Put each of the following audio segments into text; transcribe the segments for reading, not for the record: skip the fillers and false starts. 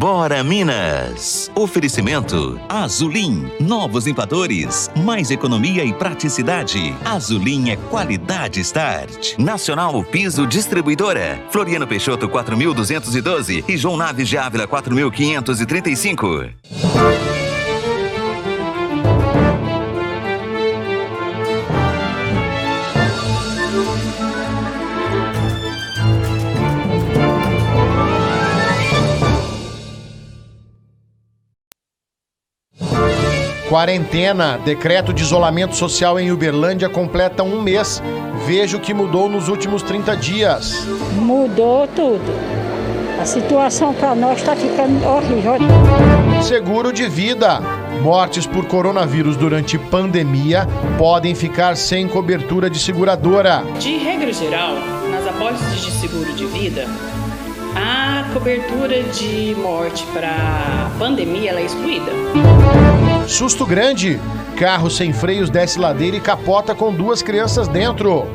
Bora Minas! Oferecimento Azulim, novos limpadores, mais economia e praticidade. Azulim é qualidade Start. Nacional Piso Distribuidora, Floriano Peixoto 4212 e João Naves de Ávila 4535. Quarentena, decreto de isolamento social em Uberlândia completa um mês. Veja o que mudou nos últimos 30 dias. Mudou tudo. A situação para nós está ficando horrível. Seguro de vida. Mortes por coronavírus durante pandemia podem ficar sem cobertura de seguradora. De regra geral, nas apólices de seguro de vida, a cobertura de morte para pandemia ela é excluída. Susto grande. Carro sem freios desce ladeira e capota com 2 crianças dentro.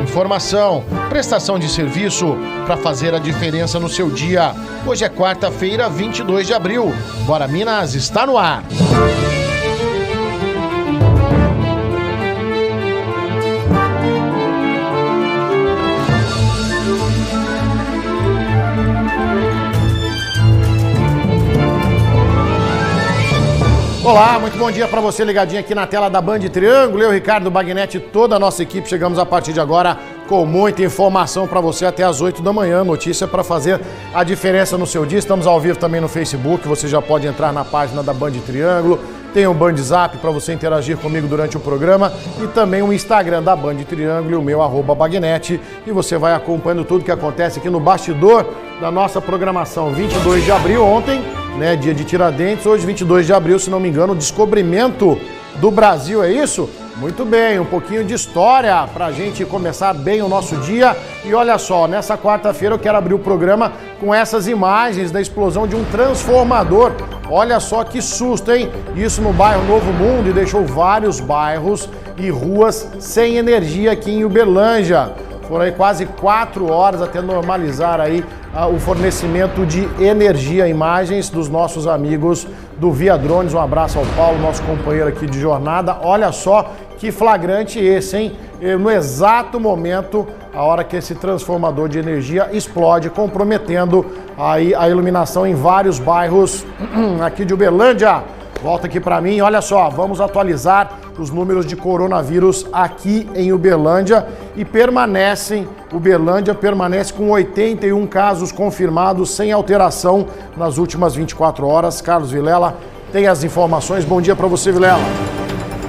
Informação. Prestação de serviço para fazer a diferença no seu dia. Hoje é quarta-feira, 22 de abril. Bora Minas está no ar. Olá, muito bom dia para você ligadinho aqui na tela da Band Triângulo. Eu, Ricardo Bagnetti e toda a nossa equipe chegamos a partir de agora com muita informação para você até às 8 da manhã. Notícia para fazer a diferença no seu dia. Estamos ao vivo também no Facebook, você já pode entrar na página da Band Triângulo. Tem um Band Zap para você interagir comigo durante o programa e também o Instagram da Band Triângulo e o meu @Bagnetti. E você vai acompanhando tudo que acontece aqui no bastidor da nossa programação. 22 de abril, ontem, né, dia de Tiradentes, hoje 22 de abril, se não me engano, o descobrimento do Brasil, é isso? Muito bem, um pouquinho de história pra gente começar bem o nosso dia. E olha só, nessa quarta-feira eu quero abrir o programa com essas imagens da explosão de um transformador. Olha só que susto, hein? Isso no bairro Novo Mundo e deixou vários bairros e ruas sem energia aqui em Uberlândia. Foram aí quase 4 horas até normalizar aí o fornecimento de energia. Imagens dos nossos amigos do Via Drones. Um abraço ao Paulo, nosso companheiro aqui de jornada. Olha só que flagrante esse, hein? No exato momento, a hora que esse transformador de energia explode, comprometendo aí a iluminação em vários bairros aqui de Uberlândia. Volta aqui para mim, olha só, vamos atualizar os números de coronavírus aqui em Uberlândia e Uberlândia permanece com 81 casos confirmados sem alteração nas últimas 24 horas. Carlos Vilela tem as informações. Bom dia para você, Vilela.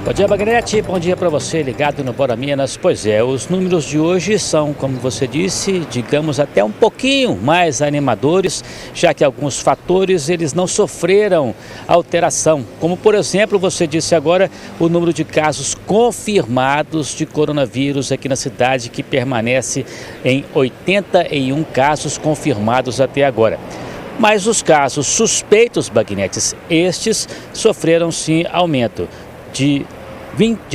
Bom dia, Bagnetti. Bom dia para você ligado no Bora Minas. Pois é, os números de hoje são, como você disse, digamos até um pouquinho mais animadores, já que alguns fatores eles não sofreram alteração. Como, por exemplo, você disse agora, o número de casos confirmados de coronavírus aqui na cidade, que permanece em 81 casos confirmados até agora. Mas os casos suspeitos, Bagnetti, estes sofreram sim aumento de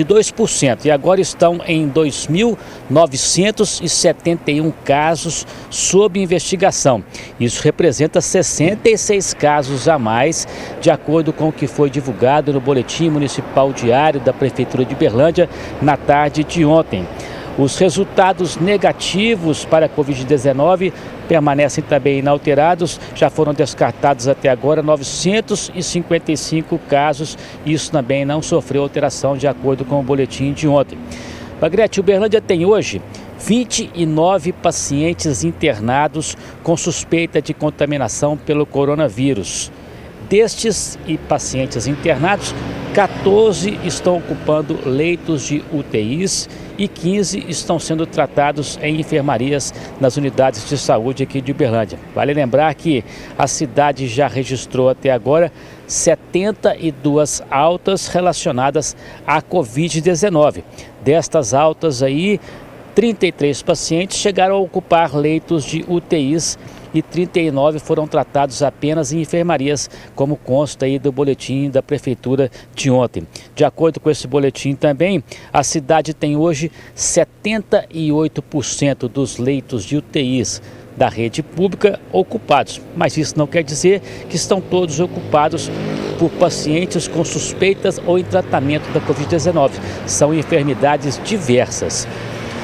2% e agora estão em 2.971 casos sob investigação. Isso representa 66 casos a mais, de acordo com o que foi divulgado no Boletim Municipal Diário da Prefeitura de Uberlândia na tarde de ontem. Os resultados negativos para a Covid-19 permanecem também inalterados. Já foram descartados até agora 955 casos. Isso também não sofreu alteração de acordo com o boletim de ontem. Bagnetti, Uberlândia tem hoje 29 pacientes internados com suspeita de contaminação pelo coronavírus. Destes e pacientes internados, 14 estão ocupando leitos de UTIs e 15 estão sendo tratados em enfermarias nas unidades de saúde aqui de Uberlândia. Vale lembrar que a cidade já registrou até agora 72 altas relacionadas à Covid-19. Destas altas aí, 33 pacientes chegaram a ocupar leitos de UTIs e 39 foram tratados apenas em enfermarias, como consta aí do boletim da Prefeitura de ontem. De acordo com esse boletim também, a cidade tem hoje 78% dos leitos de UTIs, da rede pública ocupados, mas isso não quer dizer que estão todos ocupados por pacientes com suspeitas ou em tratamento da Covid-19. São enfermidades diversas.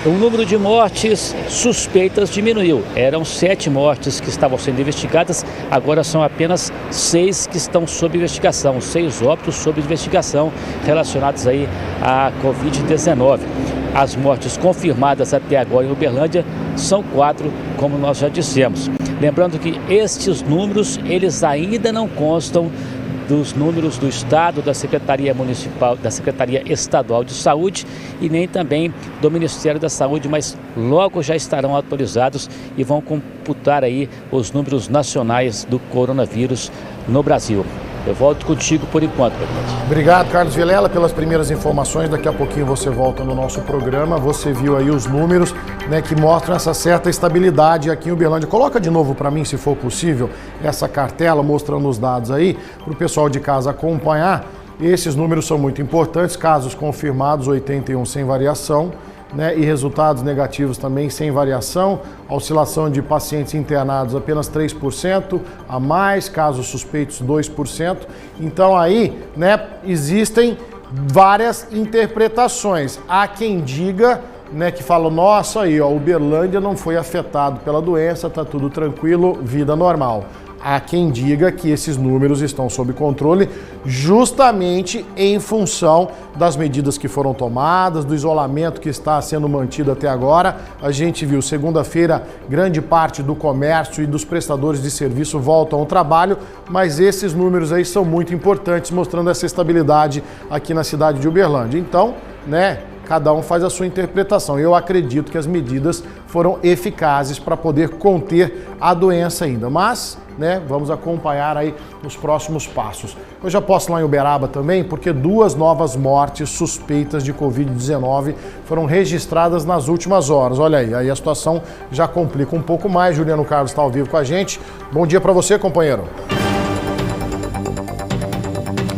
O número de mortes suspeitas diminuiu. Eram 7 mortes que estavam sendo investigadas, agora são apenas 6 que estão sob investigação, 6 óbitos sob investigação relacionados aí à Covid-19. As mortes confirmadas até agora em Uberlândia são 4, como nós já dissemos. Lembrando que estes números, eles ainda não constam dos números do Estado, da Secretaria Municipal, da Secretaria Estadual de Saúde e nem também do Ministério da Saúde, mas logo já estarão atualizados e vão computar aí os números nacionais do coronavírus no Brasil. Eu volto contigo por enquanto, Bagnetti. Obrigado, Carlos Vilela, pelas primeiras informações. Daqui a pouquinho você volta no nosso programa. Você viu aí os números, né, que mostram essa certa estabilidade aqui em Uberlândia. Coloca de novo para mim, se for possível, essa cartela mostrando os dados aí, para o pessoal de casa acompanhar. Esses números são muito importantes. Casos confirmados, 81 sem variação, né, e resultados negativos também sem variação. A oscilação de pacientes internados apenas 3%, a mais, casos suspeitos 2%. Então aí, né, existem várias interpretações. Há quem diga, né, que fala, nossa, aí, ó, Uberlândia não foi afetado pela doença, tá tudo tranquilo, vida normal. Há quem diga que esses números estão sob controle justamente em função das medidas que foram tomadas, do isolamento que está sendo mantido até agora. A gente viu, segunda-feira, grande parte do comércio e dos prestadores de serviço voltam ao trabalho, mas esses números aí são muito importantes, mostrando essa estabilidade aqui na cidade de Uberlândia. Então, né, cada um faz a sua interpretação. Eu acredito que as medidas foram eficazes para poder conter a doença ainda, mas, né, vamos acompanhar aí os próximos passos. Eu já posso ir lá em Uberaba também, porque 2 novas mortes suspeitas de Covid-19 foram registradas nas últimas horas. Olha aí a situação já complica um pouco mais. Juliano Carlos está ao vivo com a gente. Bom dia para você, companheiro.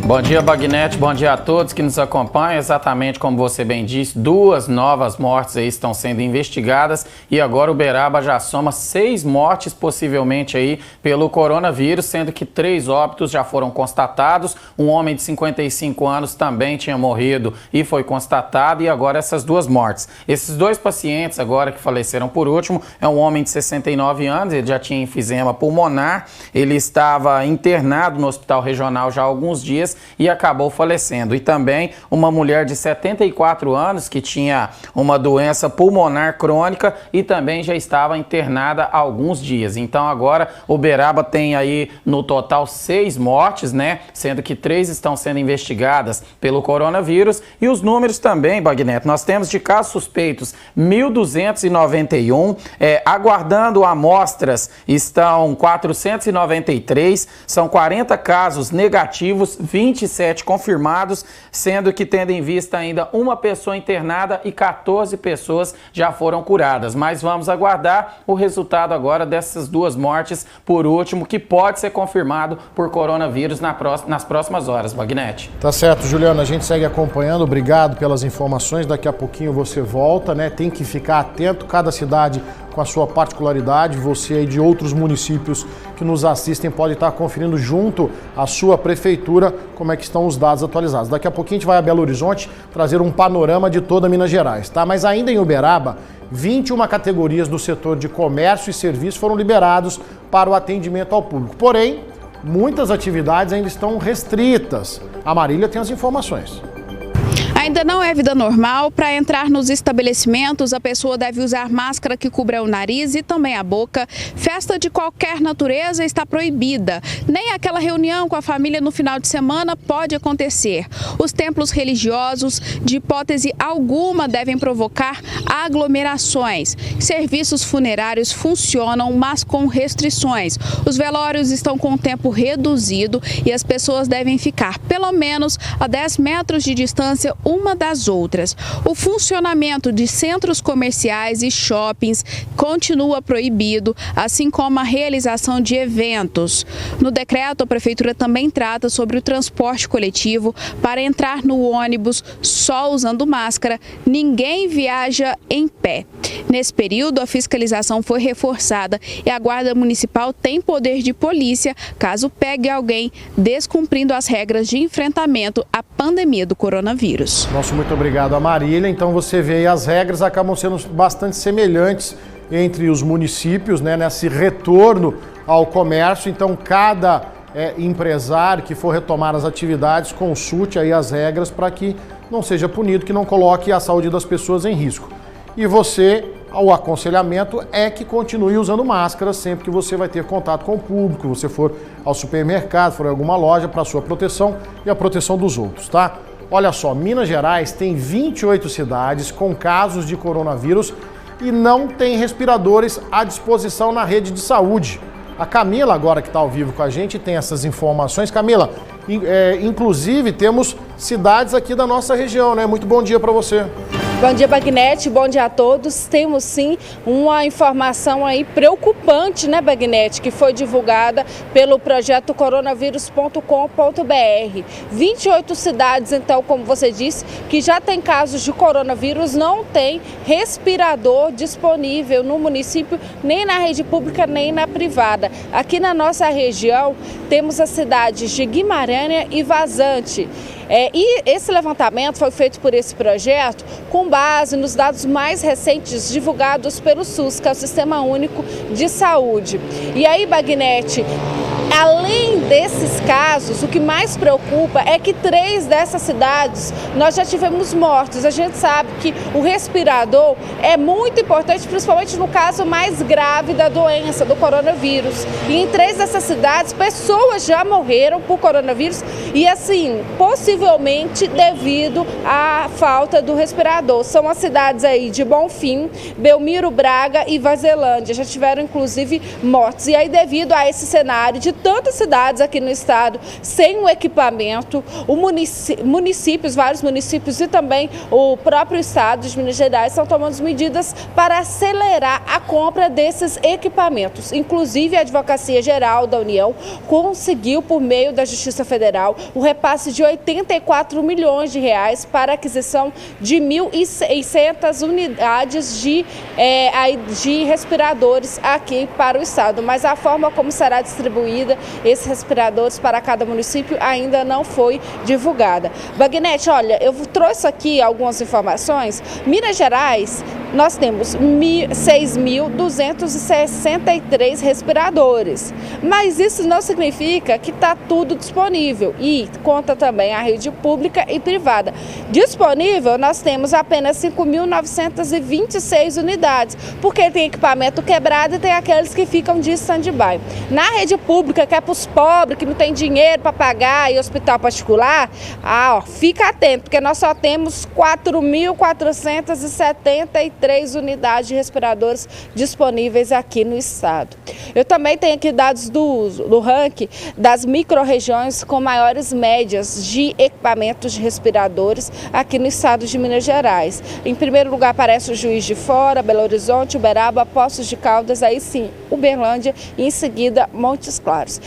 Bom dia, Bagnetti. Bom dia a todos que nos acompanham. Exatamente como você bem disse, 2 novas mortes aí estão sendo investigadas e agora Uberaba já soma 6 mortes possivelmente aí pelo coronavírus, sendo que 3 óbitos já foram constatados. Um homem de 55 anos também tinha morrido e foi constatado, e agora essas 2 mortes. Esses 2 pacientes agora que faleceram por último é um homem de 69 anos, ele já tinha enfisema pulmonar, ele estava internado no hospital regional já há alguns dias e acabou falecendo. E também uma mulher de 74 anos que tinha uma doença pulmonar crônica e também já estava internada há alguns dias. Então agora Uberaba tem aí no total 6 mortes, né? Sendo que 3 estão sendo investigadas pelo coronavírus. E os números também, Bagnetti, nós temos de casos suspeitos 1.291, aguardando amostras estão 493, são 40 casos negativos, 27 confirmados, sendo que tendo em vista ainda uma pessoa internada e 14 pessoas já foram curadas. Mas vamos aguardar o resultado agora dessas 2 mortes, por último, que pode ser confirmado por coronavírus nas próximas horas, Bagnetti. Tá certo, Juliano, a gente segue acompanhando, obrigado pelas informações, daqui a pouquinho você volta, né? Tem que ficar atento, cada cidade com a sua particularidade. Você aí de outros municípios que nos assistem pode estar conferindo junto à sua prefeitura como é que estão os dados atualizados. Daqui a pouquinho a gente vai a Belo Horizonte trazer um panorama de toda Minas Gerais, tá? Mas ainda em Uberaba, 21 categorias do setor de comércio e serviços foram liberados para o atendimento ao público. Porém, muitas atividades ainda estão restritas. A Marília tem as informações. Ainda não é vida normal. Para entrar nos estabelecimentos, a pessoa deve usar máscara que cubra o nariz e também a boca. Festa de qualquer natureza está proibida. Nem aquela reunião com a família no final de semana pode acontecer. Os templos religiosos, de hipótese alguma, devem provocar aglomerações. Serviços funerários funcionam, mas com restrições. Os velórios estão com tempo reduzido e as pessoas devem ficar pelo menos a 10 metros de distância uma acima das outras. O funcionamento de centros comerciais e shoppings continua proibido, assim como a realização de eventos. No decreto, a Prefeitura também trata sobre o transporte coletivo. Para entrar no ônibus só usando máscara, ninguém viaja em pé. Nesse período, a fiscalização foi reforçada e a Guarda Municipal tem poder de polícia caso pegue alguém descumprindo as regras de enfrentamento à pandemia do coronavírus. Muito obrigado a Marília. Então você vê aí, as regras acabam sendo bastante semelhantes entre os municípios, né, nesse retorno ao comércio. Então cada empresário que for retomar as atividades consulte aí as regras para que não seja punido, que não coloque a saúde das pessoas em risco. E você, o aconselhamento é que continue usando máscara sempre que você vai ter contato com o público, você for ao supermercado, for em alguma loja, para a sua proteção e a proteção dos outros, tá? Olha só, Minas Gerais tem 28 cidades com casos de coronavírus e não tem respiradores à disposição na rede de saúde. A Camila, agora que está ao vivo com a gente, tem essas informações. Camila, inclusive temos cidades aqui da nossa região, né? Muito bom dia para você. Bom dia, Bagnete. Bom dia a todos. Temos sim uma informação aí preocupante, né, Bagnete, que foi divulgada pelo projeto coronavírus.com.br. 28 cidades, então, como você disse, que já tem casos de coronavírus, não tem respirador disponível no município, nem na rede pública, nem na privada. Aqui na nossa região, temos as cidades de Guimarães e Vazante. E esse levantamento foi feito por esse projeto com base nos dados mais recentes divulgados pelo SUS, que é o Sistema Único de Saúde. E aí, Bagnete, além desses casos, o que mais preocupa é que 3 dessas cidades nós já tivemos mortos. A gente sabe que o respirador é muito importante, principalmente no caso mais grave da doença, do coronavírus. E em 3 dessas cidades, pessoas já morreram por coronavírus e, assim, possivelmente devido à falta do respirador. São as cidades aí de Bonfim, Belmiro, Braga e Vazelândia. Já tiveram, inclusive, mortes. E aí, devido a esse cenário de tantas cidades aqui no estado sem o equipamento, vários municípios e também o próprio estado de Minas Gerais estão tomando medidas para acelerar a compra desses equipamentos. Inclusive, a Advocacia Geral da União conseguiu, por meio da Justiça Federal, o repasse de 84 milhões de reais para a aquisição de 1.600 unidades de respiradores aqui para o estado. Mas a forma como será distribuída esses respiradores para cada município ainda não foi divulgada. Bagnete, olha, eu trouxe aqui algumas informações. Minas Gerais, nós temos 6.263 respiradores, mas isso não significa que está tudo disponível e conta também a rede pública e privada. Disponível, nós temos apenas 5.926 unidades, porque tem equipamento quebrado e tem aqueles que ficam de stand-by. Na rede pública, que é para os pobres, que não tem dinheiro para pagar, e hospital particular, fica atento, porque nós só temos 4.473 unidades de respiradores disponíveis aqui no estado. Eu também tenho aqui dados do ranking das micro-regiões com maiores médias de equipamentos de respiradores aqui no estado de Minas Gerais. Em primeiro lugar aparece o Juiz de Fora, Belo Horizonte, Uberaba, Poços de Caldas, aí sim, Uberlândia e em seguida Montes Claros.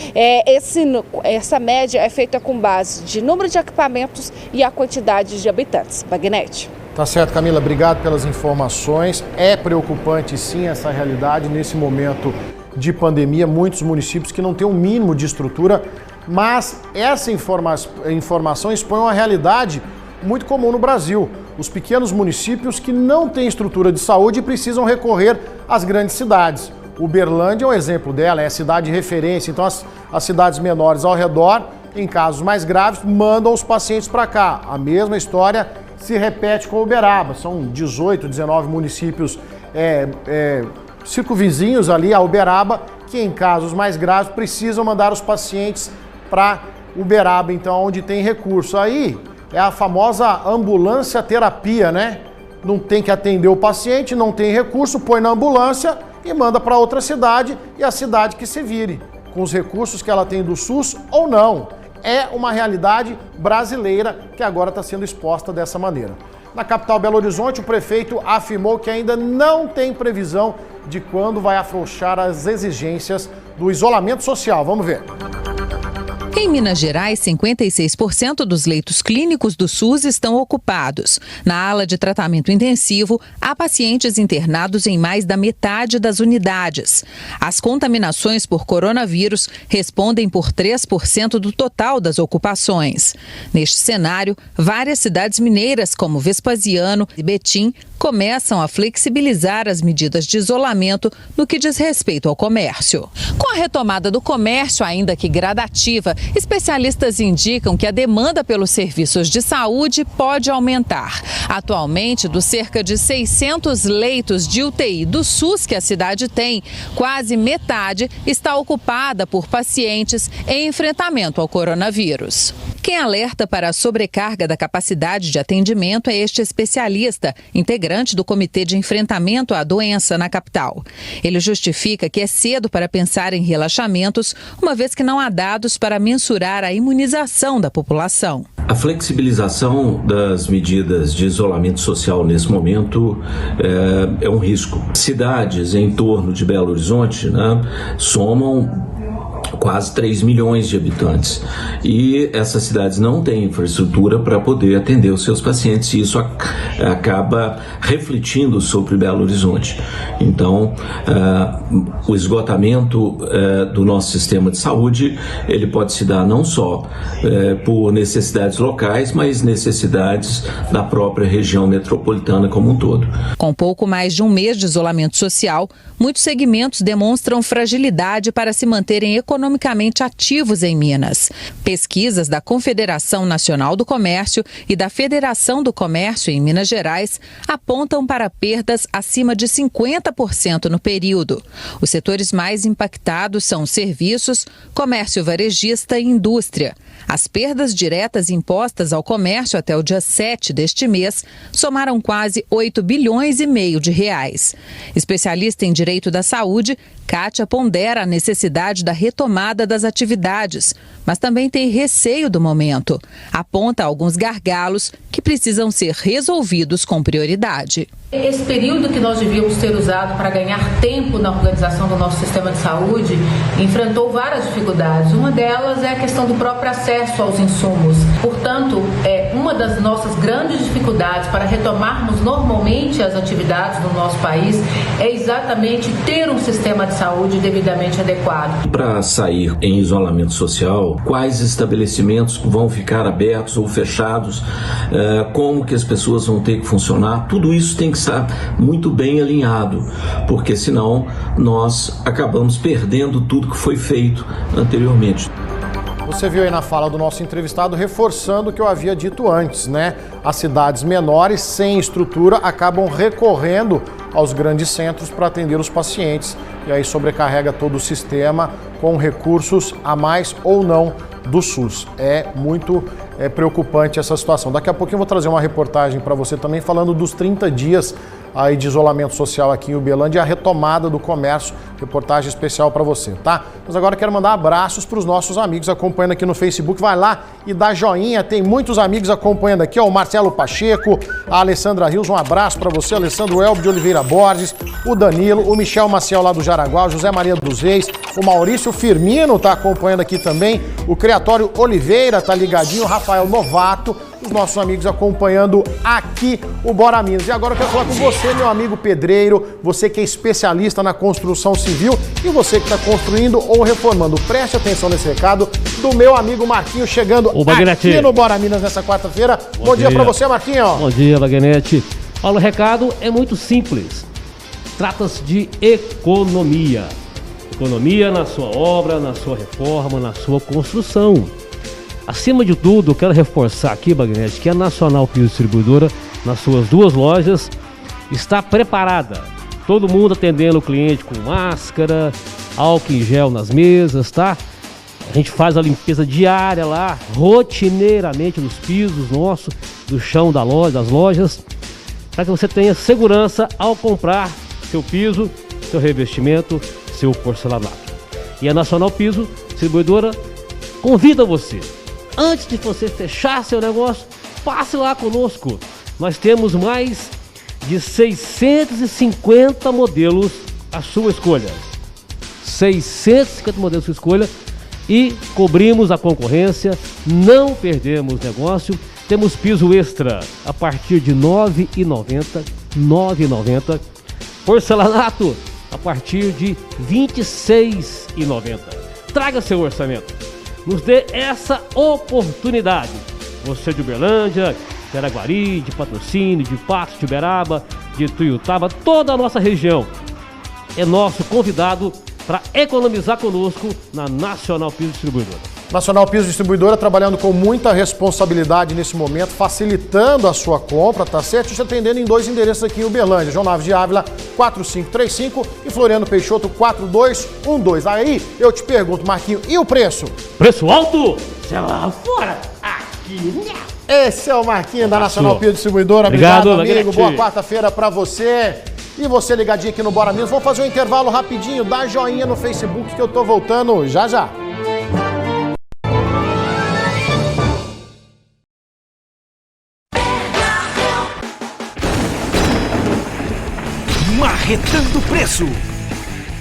Essa média é feita com base de número de equipamentos e a quantidade de habitantes. Bagnete. Tá certo, Camila, obrigado pelas informações. É preocupante sim essa realidade nesse momento de pandemia, muitos municípios que não têm um mínimo de estrutura, mas essa informação expõe uma realidade muito comum no Brasil. Os pequenos municípios que não têm estrutura de saúde precisam recorrer às grandes cidades. Uberlândia é um exemplo dela, é a cidade de referência, então as cidades menores ao redor, em casos mais graves, mandam os pacientes para cá. A mesma história se repete com Uberaba, são 18, 19 municípios circunvizinhos ali a Uberaba, que em casos mais graves precisam mandar os pacientes para Uberaba, então onde tem recurso. Aí é a famosa ambulância terapia, né? Não tem que atender o paciente, não tem recurso, põe na ambulância e manda para outra cidade e a cidade que se vire, com os recursos que ela tem do SUS ou não. É uma realidade brasileira que agora está sendo exposta dessa maneira. Na capital Belo Horizonte, o prefeito afirmou que ainda não tem previsão de quando vai afrouxar as exigências do isolamento social. Vamos ver. Em Minas Gerais, 56% dos leitos clínicos do SUS estão ocupados. Na ala de tratamento intensivo, há pacientes internados em mais da metade das unidades. As contaminações por coronavírus respondem por 3% do total das ocupações. Neste cenário, várias cidades mineiras, como Vespasiano e Betim, começam a flexibilizar as medidas de isolamento no que diz respeito ao comércio. Com a retomada do comércio, ainda que gradativa, especialistas indicam que a demanda pelos serviços de saúde pode aumentar. Atualmente, dos cerca de 600 leitos de UTI do SUS que a cidade tem, quase metade está ocupada por pacientes em enfrentamento ao coronavírus. Quem alerta para a sobrecarga da capacidade de atendimento é este especialista, integrante do Comitê de Enfrentamento à Doença na capital. Ele justifica que é cedo para pensar em relaxamentos, uma vez que não há dados para mensurar a imunização da população. A flexibilização das medidas de isolamento social nesse momento é um risco. Cidades em torno de Belo Horizonte, somam quase 3 milhões de habitantes. E essas cidades não têm infraestrutura para poder atender os seus pacientes e isso acaba refletindo sobre Belo Horizonte. Então, o esgotamento do nosso sistema de saúde, ele pode se dar não só por necessidades locais, mas necessidades da própria região metropolitana como um todo. Com pouco mais de um mês de isolamento social, muitos segmentos demonstram fragilidade para se manterem economicamente ativos em Minas. Pesquisas da Confederação Nacional do Comércio e da Federação do Comércio em Minas Gerais apontam para perdas acima de 50% no período. Os setores mais impactados são serviços, comércio varejista e indústria. As perdas diretas impostas ao comércio até o dia 7 deste mês somaram quase 8 bilhões e meio de reais. Especialista em direito da saúde, Kátia pondera a necessidade da retomada das atividades, mas também tem receio do momento. Aponta alguns gargalos que precisam ser resolvidos com prioridade. Esse período que nós devíamos ter usado para ganhar tempo na organização do nosso sistema de saúde enfrentou várias dificuldades. Uma delas é a questão do próprio acesso aos insumos. Portanto, uma das nossas grandes dificuldades para retomarmos normalmente as atividades no nosso país é exatamente ter um sistema de saúde devidamente adequado. Para sair em isolamento social, quais estabelecimentos vão ficar abertos ou fechados, como que as pessoas vão ter que funcionar, tudo isso tem que estar muito bem alinhado, porque senão nós acabamos perdendo tudo que foi feito anteriormente. Você viu aí na fala do nosso entrevistado reforçando o que eu havia dito antes, As cidades menores, sem estrutura, acabam recorrendo aos grandes centros para atender os pacientes e aí sobrecarrega todo o sistema com recursos a mais ou não do SUS. É muito preocupante essa situação. Daqui a pouquinho eu vou trazer uma reportagem para você também falando dos 30 dias aí de isolamento social aqui em Uberlândia e a retomada do comércio. Reportagem especial para você, tá? Mas agora eu quero mandar abraços para os nossos amigos acompanhando aqui no Facebook. Vai lá e dá joinha, tem muitos amigos acompanhando aqui, o Marcelo Pacheco, a Alessandra Rios, um abraço para você, Alessandro Elber de Oliveira Borges, o Danilo, o Michel Maciel lá do Jaraguá, o José Maria dos Reis, o Maurício Firmino tá acompanhando aqui também, o Criatório Oliveira tá ligadinho, o Rafael Novato, os nossos amigos acompanhando aqui o Bora Minas. E agora eu quero falar com você, meu amigo pedreiro, você que é especialista na construção civil e você que está construindo ou reformando. Preste atenção nesse recado do meu amigo Marquinho chegando aqui no Bora Minas nessa quarta-feira. Bom dia para você, Marquinho. Bom dia, Baguinete. Olha, o recado é muito simples. Trata-se de economia. Economia na sua obra, na sua reforma, na sua construção. Acima de tudo, eu quero reforçar aqui, Baguinete, que a Nacional Piso Distribuidora, nas suas 2 lojas, está preparada. Todo mundo atendendo o cliente com máscara, álcool em gel nas mesas, tá? A gente faz a limpeza diária lá, rotineiramente nos pisos nossos, do chão das lojas, para que você tenha segurança ao comprar seu piso, seu revestimento, seu porcelanato. E a Nacional Piso Distribuidora convida você antes de você fechar seu negócio, passe lá conosco. Nós temos mais de 650 modelos à sua escolha. 650 modelos à sua escolha e cobrimos a concorrência, não perdemos negócio. Temos piso extra a partir de R$ 9,90. R$ 9,90. Porcelanato a partir de R$ 26,90. Traga seu orçamento. Nos dê essa oportunidade. Você de Uberlândia, de Araguari, de Patrocínio, de Patos, de Uberaba, de Tuiutaba, toda a nossa região é nosso convidado para economizar conosco na Nacional Piso Distribuidora. Nacional Piso Distribuidora trabalhando com muita responsabilidade nesse momento, facilitando a sua compra, tá certo? Te atendendo em 2 endereços aqui em Uberlândia, João Naves de Ávila 4535 e Floriano Peixoto 4212. Aí eu te pergunto, Marquinho, e o preço? Preço alto? Sei lá fora, aqui não. Esse é o Marquinho da Nacional Piso Distribuidora. Obrigado, amigo. Boa quarta-feira pra você. E você ligadinho aqui no Bora Minas. Vamos fazer um intervalo rapidinho. Dá joinha no Facebook que eu tô voltando já já. Marretando preço.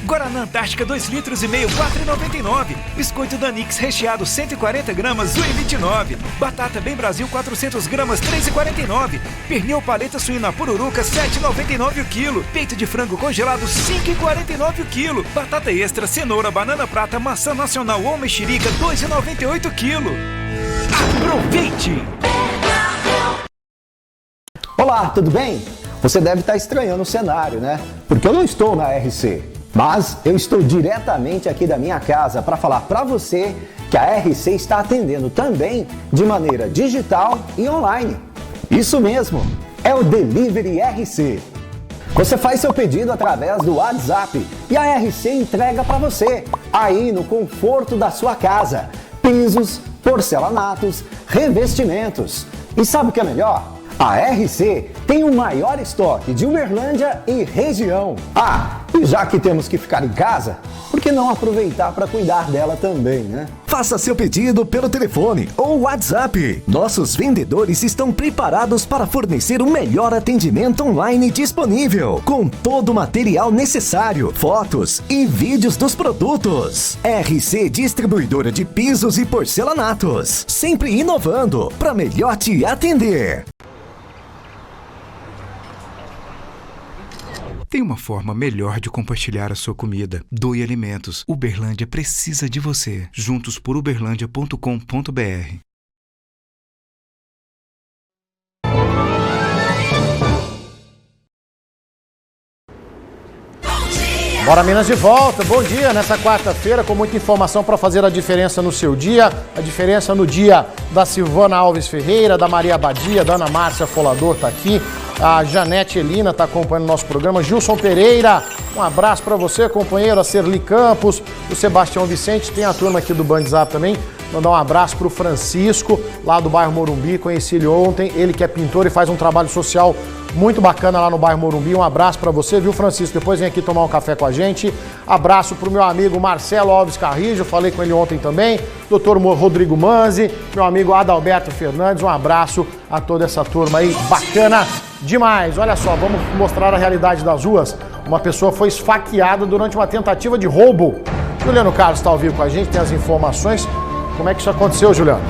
Guaraná Antártica 2,5 litros, R$ 4,99. Biscoito Danix recheado 140 gramas, R$ 1,29. Batata Bem Brasil 400 gramas, R$ 3,49. Pernil paleta suína pururuca, R$ 7,99 o quilo. Peito de frango congelado, R$ 5,49 o quilo. Batata extra, cenoura, banana prata, maçã nacional ou mexerica, R$ 2,98 o quilo. Aproveite! Olá, tudo bem? Você deve estar estranhando o cenário, né? Porque eu não estou na RC. Mas eu estou diretamente aqui da minha casa para falar para você que a RC está atendendo também de maneira digital e online. Isso mesmo, é o Delivery RC. Você faz seu pedido através do WhatsApp e a RC entrega para você, aí no conforto da sua casa. Pisos, porcelanatos, revestimentos. E sabe o que é melhor? A RC tem o maior estoque de Uberlândia e região. Ah, e já que temos que ficar em casa, por que não aproveitar para cuidar dela também, né? Faça seu pedido pelo telefone ou WhatsApp. Nossos vendedores estão preparados para fornecer o melhor atendimento online disponível, com todo o material necessário, fotos e vídeos dos produtos. RC Distribuidora de Pisos e Porcelanatos, sempre inovando para melhor te atender. Tem uma forma melhor de compartilhar a sua comida. Doe Alimentos. Uberlândia precisa de você. Juntos por uberlândia.com.br. Bora Minas de volta, bom dia nessa quarta-feira com muita informação para fazer a diferença no seu dia, a diferença no dia da Silvana Alves Ferreira, da Maria Abadia, da Ana Márcia Folador tá aqui, a Janete Elina tá acompanhando o nosso programa, Gilson Pereira, um abraço para você, companheiro, a Serli Campos, o Sebastião Vicente, tem a turma aqui do Bandzap também, mandar um abraço pro Francisco, lá do bairro Morumbi, conheci ele ontem, ele que é pintor e faz um trabalho social muito bacana lá no bairro Morumbi, um abraço para você, viu, Francisco? Depois vem aqui tomar um café com a gente. Abraço pro meu amigo Marcelo Alves Carrijo, falei com ele ontem também, doutor Rodrigo Manzi, meu amigo Adalberto Fernandes, um abraço a toda essa turma aí, bacana demais. Olha só, vamos mostrar a realidade das ruas. Uma pessoa foi esfaqueada durante uma tentativa de roubo. Juliano Carlos está ao vivo com a gente, tem as informações. Como é que isso aconteceu, Juliano?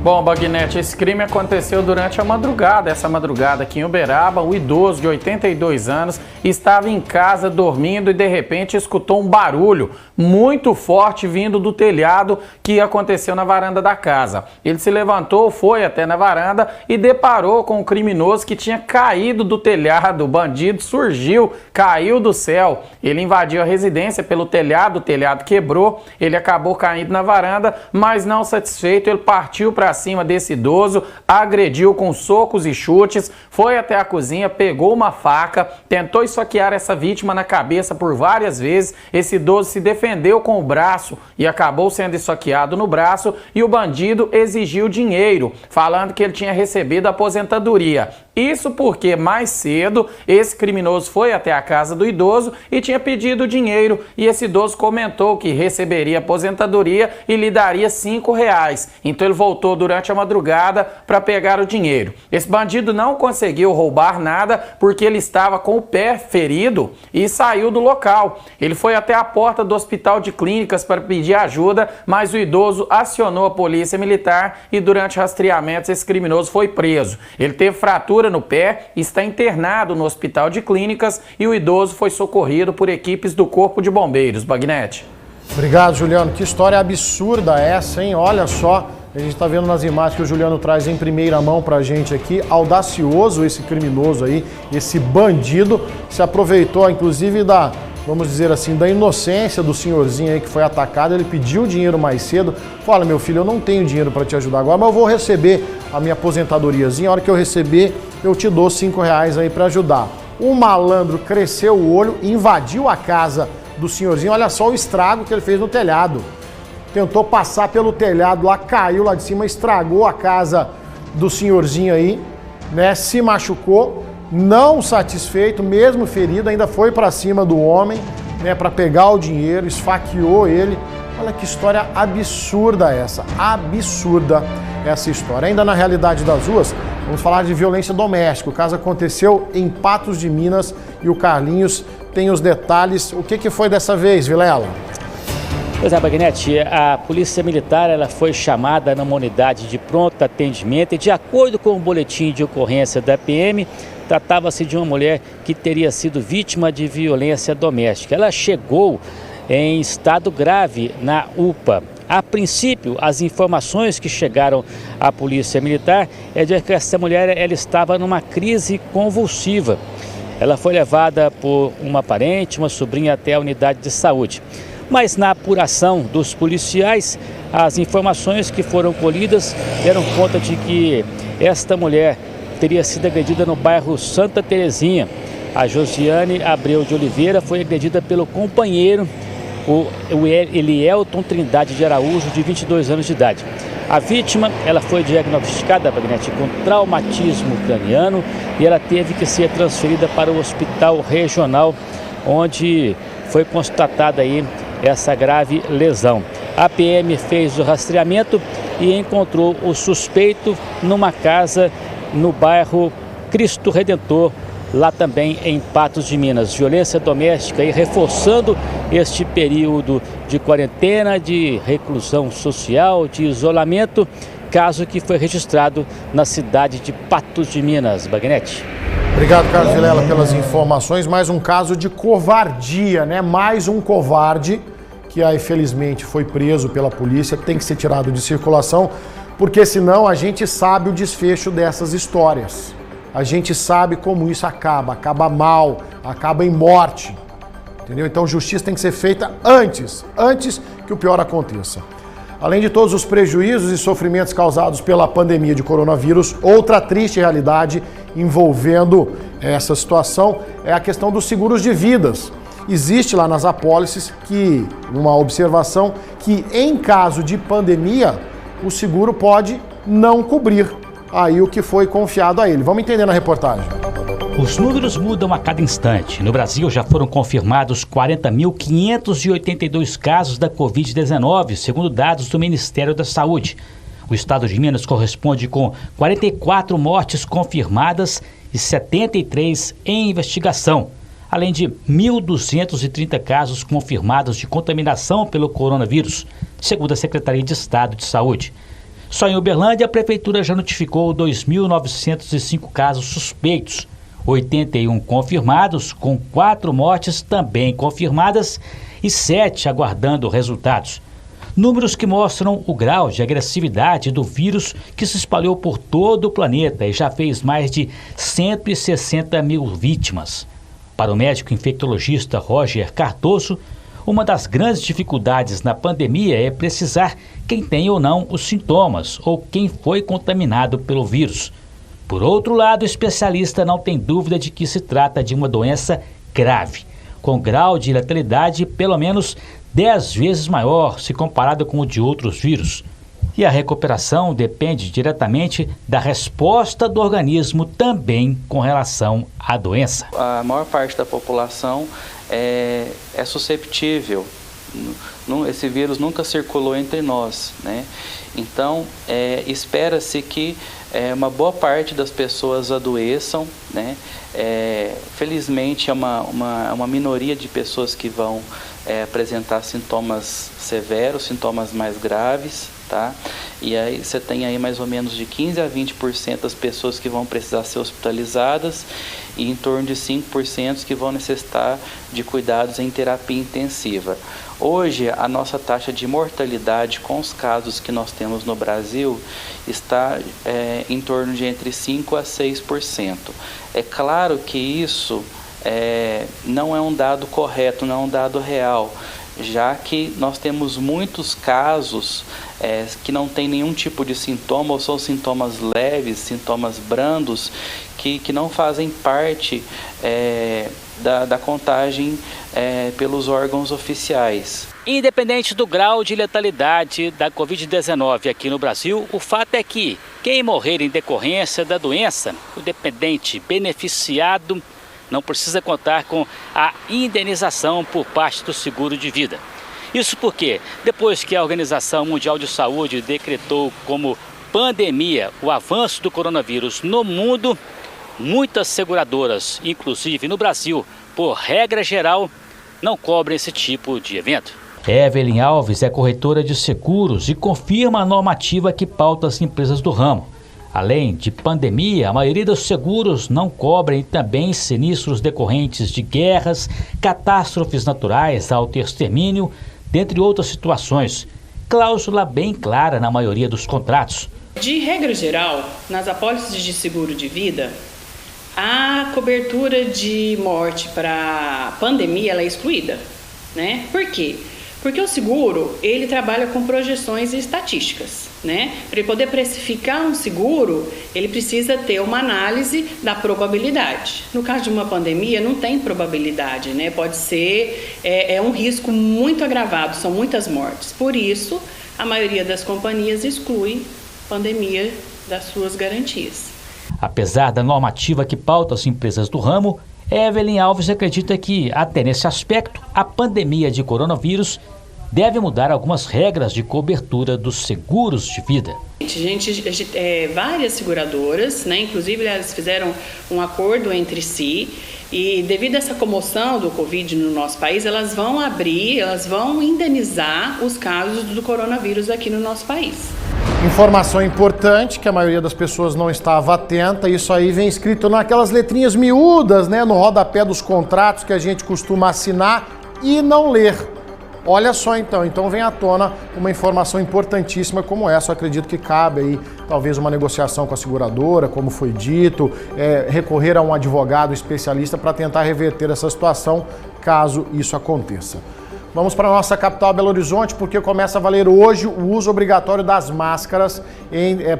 Bom, Bagnete, esse crime aconteceu durante a madrugada. Essa madrugada aqui em Uberaba, um idoso de 82 anos estava em casa dormindo e de repente escutou um barulho muito forte vindo do telhado que aconteceu na varanda da casa. Ele se levantou, foi até na varanda e deparou com um criminoso que tinha caído do telhado. O bandido surgiu, caiu do céu. Ele invadiu a residência pelo telhado, o telhado quebrou, ele acabou caindo na varanda, mas não satisfeito, ele partiu para cima desse idoso, agrediu com socos e chutes, foi até a cozinha, pegou uma faca, tentou esfaquear essa vítima na cabeça por várias vezes. Esse idoso se defendeu com o braço e acabou sendo esfaqueado no braço, e o bandido exigiu dinheiro, falando que ele tinha recebido aposentadoria. Isso porque mais cedo esse criminoso foi até a casa do idoso e tinha pedido dinheiro, e esse idoso comentou que receberia aposentadoria e lhe daria R$5. Então ele voltou durante a madrugada para pegar o dinheiro. Esse bandido não conseguiu roubar nada porque ele estava com o pé ferido e saiu do local. Ele foi até a porta do Hospital de Clínicas para pedir ajuda, mas o idoso acionou a polícia militar e durante rastreamentos esse criminoso foi preso. Ele teve fratura no pé, está internado no Hospital de Clínicas e o idoso foi socorrido por equipes do Corpo de Bombeiros. Bagnete. Obrigado, Juliano. Que história absurda essa, hein? Olha só, a gente está vendo nas imagens que o Juliano traz em primeira mão pra gente aqui. Audacioso esse criminoso aí, esse bandido, se aproveitou inclusive da, vamos dizer assim, da inocência do senhorzinho aí que foi atacado. Ele pediu dinheiro mais cedo. Fala, meu filho, eu não tenho dinheiro para te ajudar agora, mas eu vou receber a minha aposentadoriazinha. A hora que eu receber, eu te dou R$5 aí para ajudar. O malandro cresceu o olho, invadiu a casa do senhorzinho. Olha só o estrago que ele fez no telhado. Tentou passar pelo telhado lá, caiu lá de cima, estragou a casa do senhorzinho aí, né? Se machucou, não satisfeito, mesmo ferido, ainda foi para cima do homem, né? Para pegar o dinheiro, esfaqueou ele. Olha que história absurda essa, absurda essa história. Ainda na realidade das ruas, vamos falar de violência doméstica. O caso aconteceu em Patos de Minas e o Carlinhos tem os detalhes. O que foi dessa vez, Vilela? Pois é, Bagnete, a Polícia Militar ela foi chamada numa unidade de pronto atendimento e, de acordo com o boletim de ocorrência da PM, tratava-se de uma mulher que teria sido vítima de violência doméstica. Ela chegou em estado grave na UPA. A princípio, as informações que chegaram à Polícia Militar é de que essa mulher ela estava numa crise convulsiva. Ela foi levada por uma parente, uma sobrinha, até a unidade de saúde. Mas na apuração dos policiais, as informações que foram colhidas deram conta de que esta mulher teria sido agredida no bairro Santa Terezinha. A Josiane Abreu de Oliveira foi agredida pelo companheiro, o Elielton Trindade de Araújo, de 22 anos de idade. A vítima ela foi diagnosticada, Bagnete, com traumatismo craniano e ela teve que ser transferida para o hospital regional, onde foi constatada aí essa grave lesão. A PM fez o rastreamento e encontrou o suspeito numa casa no bairro Cristo Redentor, lá também em Patos de Minas. Violência doméstica e reforçando este período de quarentena, de reclusão social, de isolamento, caso que foi registrado na cidade de Patos de Minas. Bagnete. Obrigado, Carlos Vilela, pelas informações. Mais um caso de covardia, né? Mais um covarde que infelizmente foi preso pela polícia, tem que ser tirado de circulação, porque senão a gente sabe o desfecho dessas histórias. A gente sabe como isso acaba mal, acaba em morte, entendeu? Então justiça tem que ser feita antes que o pior aconteça. Além de todos os prejuízos e sofrimentos causados pela pandemia de coronavírus, outra triste realidade envolvendo essa situação é a questão dos seguros de vidas. Existe lá nas apólices uma observação que em caso de pandemia, o seguro pode não cobrir aí o que foi confiado a ele. Vamos entender na reportagem. Os números mudam a cada instante. No Brasil já foram confirmados 40.582 casos da Covid-19, segundo dados do Ministério da Saúde. O estado de Minas corresponde com 44 mortes confirmadas e 73 em investigação, além de 1.230 casos confirmados de contaminação pelo coronavírus, segundo a Secretaria de Estado de Saúde. Só em Uberlândia, a Prefeitura já notificou 2.905 casos suspeitos, 81 confirmados, com 4 mortes também confirmadas e 7 aguardando resultados. Números que mostram o grau de agressividade do vírus que se espalhou por todo o planeta e já fez mais de 160 mil vítimas. Para o médico infectologista Roger Cardoso, Uma das grandes dificuldades na pandemia é precisar quem tem ou não os sintomas ou quem foi contaminado pelo vírus. Por outro lado, o especialista não tem dúvida de que se trata de uma doença grave, com grau de letalidade pelo menos 10 vezes maior se comparado com o de outros vírus. E a recuperação depende diretamente da resposta do organismo também com relação à doença. A maior parte da população é susceptível. Esse vírus nunca circulou entre nós, né? Então, espera-se que uma boa parte das pessoas adoeçam, né? Felizmente, é uma minoria de pessoas que vão apresentar sintomas severos, sintomas mais graves, tá? E aí você tem aí mais ou menos de 15 a 20% das pessoas que vão precisar ser hospitalizadas e em torno de 5% que vão necessitar de cuidados em terapia intensiva. Hoje, a nossa taxa de mortalidade com os casos que nós temos no Brasil está em torno de entre 5% a 6%. É claro que isso não é um dado correto, não é um dado real, já que nós temos muitos casos que não tem nenhum tipo de sintoma ou são sintomas leves, sintomas brandos, que não fazem parte da contagem pelos órgãos oficiais. Independente do grau de letalidade da Covid-19 aqui no Brasil, o fato é que quem morrer em decorrência da doença, o dependente beneficiado, não precisa contar com a indenização por parte do seguro de vida. Isso porque, depois que a Organização Mundial de Saúde decretou como pandemia o avanço do coronavírus no mundo, muitas seguradoras, inclusive no Brasil, por regra geral, não cobrem esse tipo de evento. Evelyn Alves é corretora de seguros e confirma a normativa que pauta as empresas do ramo. Além de pandemia, a maioria dos seguros não cobrem também sinistros decorrentes de guerras, catástrofes naturais, alto extermínio, dentre outras situações. Cláusula bem clara na maioria dos contratos. De regra geral, nas apólices de seguro de vida, a cobertura de morte para pandemia ela é excluída, né? Por quê? Porque o seguro, ele trabalha com projeções e estatísticas, né? Para ele poder precificar um seguro, ele precisa ter uma análise da probabilidade. No caso de uma pandemia, não tem probabilidade, né? Pode ser, um risco muito agravado, são muitas mortes. Por isso, a maioria das companhias exclui pandemia das suas garantias. Apesar da normativa que pauta as empresas do ramo, Evelyn Alves acredita que, até nesse aspecto, a pandemia de coronavírus deve mudar algumas regras de cobertura dos seguros de vida. Várias seguradoras, né, inclusive elas fizeram um acordo entre si e devido a essa comoção do Covid no nosso país, elas vão indenizar os casos do coronavírus aqui no nosso país. Informação importante que a maioria das pessoas não estava atenta, isso aí vem escrito naquelas letrinhas miúdas, né, no rodapé dos contratos que a gente costuma assinar e não ler. Olha só então vem à tona uma informação importantíssima como essa. Eu acredito que cabe aí talvez uma negociação com a seguradora, como foi dito, recorrer a um advogado especialista para tentar reverter essa situação, caso isso aconteça. Vamos para a nossa capital, Belo Horizonte, porque começa a valer hoje o uso obrigatório das máscaras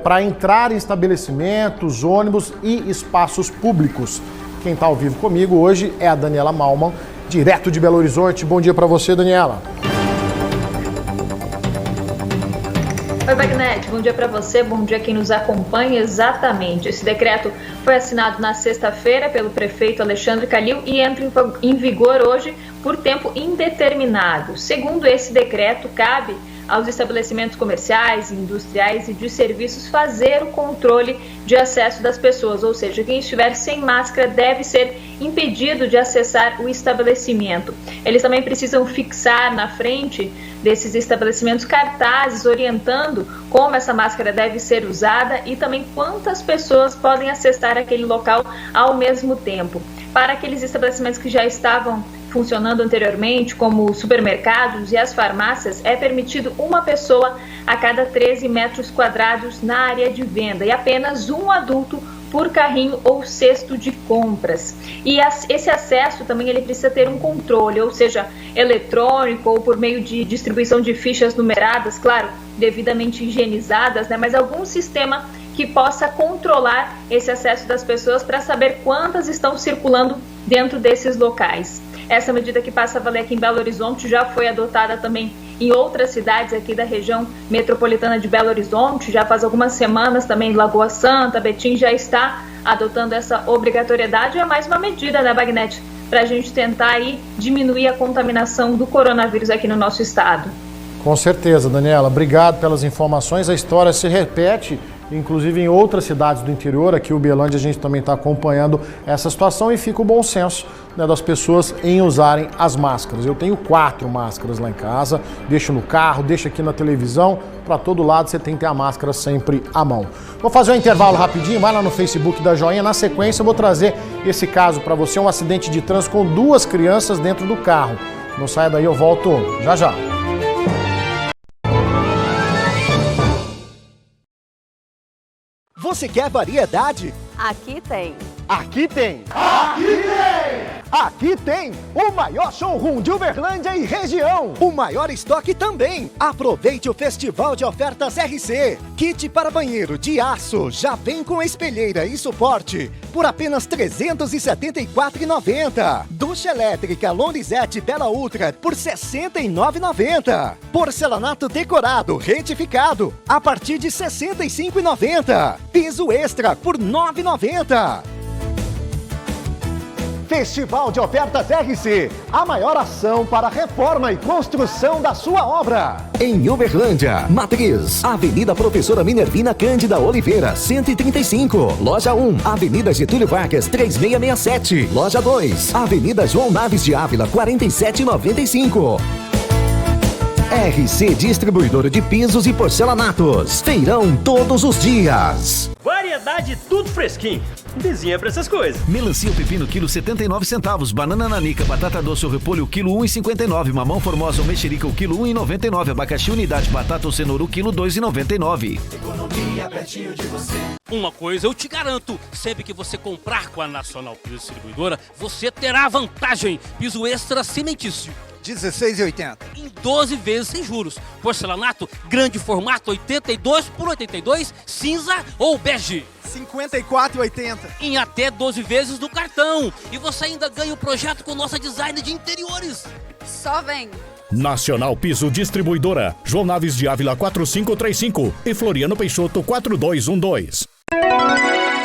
para entrar em estabelecimentos, ônibus e espaços públicos. Quem está ao vivo comigo hoje é a Daniela Malman, direto de Belo Horizonte. Bom dia para você, Daniela. Oi, Bagnete, bom dia para você, bom dia quem nos acompanha. Exatamente, esse decreto foi assinado na sexta-feira pelo prefeito Alexandre Calil e entra em vigor hoje por tempo indeterminado. Segundo esse decreto, cabe aos estabelecimentos comerciais, industriais e de serviços fazer o controle de acesso das pessoas, ou seja, quem estiver sem máscara deve ser impedido de acessar o estabelecimento. Eles também precisam fixar na frente desses estabelecimentos cartazes orientando como essa máscara deve ser usada e também quantas pessoas podem acessar aquele local ao mesmo tempo. Para aqueles estabelecimentos que já estavam funcionando anteriormente, como os supermercados e as farmácias, é permitido uma pessoa a cada 13 metros quadrados na área de venda e apenas um adulto por carrinho ou cesto de compras. E esse acesso também ele precisa ter um controle, ou seja, eletrônico ou por meio de distribuição de fichas numeradas, claro, devidamente higienizadas, né? Mas algum sistema que possa controlar esse acesso das pessoas para saber quantas estão circulando dentro desses locais. Essa medida que passa a valer aqui em Belo Horizonte já foi adotada também em outras cidades aqui da região metropolitana de Belo Horizonte, já faz algumas semanas também Lagoa Santa, Betim já está adotando essa obrigatoriedade. É mais uma medida, né, Bagnete, para a gente tentar aí diminuir a contaminação do coronavírus aqui no nosso estado. Com certeza, Daniela. Obrigado pelas informações. A história se repete, inclusive em outras cidades do interior. Aqui em Uberlândia a gente também está acompanhando essa situação e fica o bom senso, né, das pessoas em usarem as máscaras. Eu tenho 4 máscaras lá em casa, deixo no carro, deixo aqui na televisão, para todo lado você tem que ter a máscara sempre à mão. Vou fazer um intervalo rapidinho, vai lá no Facebook da Joinha. Na sequência eu vou trazer esse caso para você, um acidente de trânsito com 2 crianças dentro do carro. Não saia daí, eu volto já já. Você quer variedade? Aqui tem. Aqui tem. Aqui tem. Aqui tem o maior showroom de Uberlândia e região. O maior estoque também. Aproveite o Festival de Ofertas RC. Kit para banheiro de aço já vem com espelheira e suporte por apenas R$ 374,90. Ducha elétrica Lorenzetti Bela Ultra por R$ 69,90. Porcelanato decorado retificado a partir de R$ 65,90. Piso extra por R$ 9,90. Festival de Ofertas RC, a maior ação para reforma e construção da sua obra. Em Uberlândia, Matriz, Avenida Professora Minervina Cândida Oliveira, 135. Loja 1, Avenida Getúlio Vargas, 3667. Loja 2, Avenida João Naves de Ávila, 4795. RC Distribuidora de Pisos e Porcelanatos. Feirão todos os dias. Variedade tudo fresquinho. Vizinha pra essas coisas. Melancia ou pepino, quilo 79 centavos. Banana nanica, batata doce ou repolho, quilo 1,59. Mamão formosa ou mexerica, o quilo 1,99. Abacaxi unidade, batata ou cenoura, o quilo 2,99. Economia pertinho de você. Uma coisa eu te garanto, sempre que você comprar com a Nacional Piso Distribuidora, você terá vantagem. Piso extra cimentício. 16,80. Em 12 vezes sem juros. Porcelanato, grande formato, 82 por 82, cinza ou bege. 54,80. Em até 12 vezes no cartão. E você ainda ganha o projeto com nossa design de interiores. Só vem. Nacional Piso Distribuidora. João Naves de Ávila 4535 e Floriano Peixoto 4212.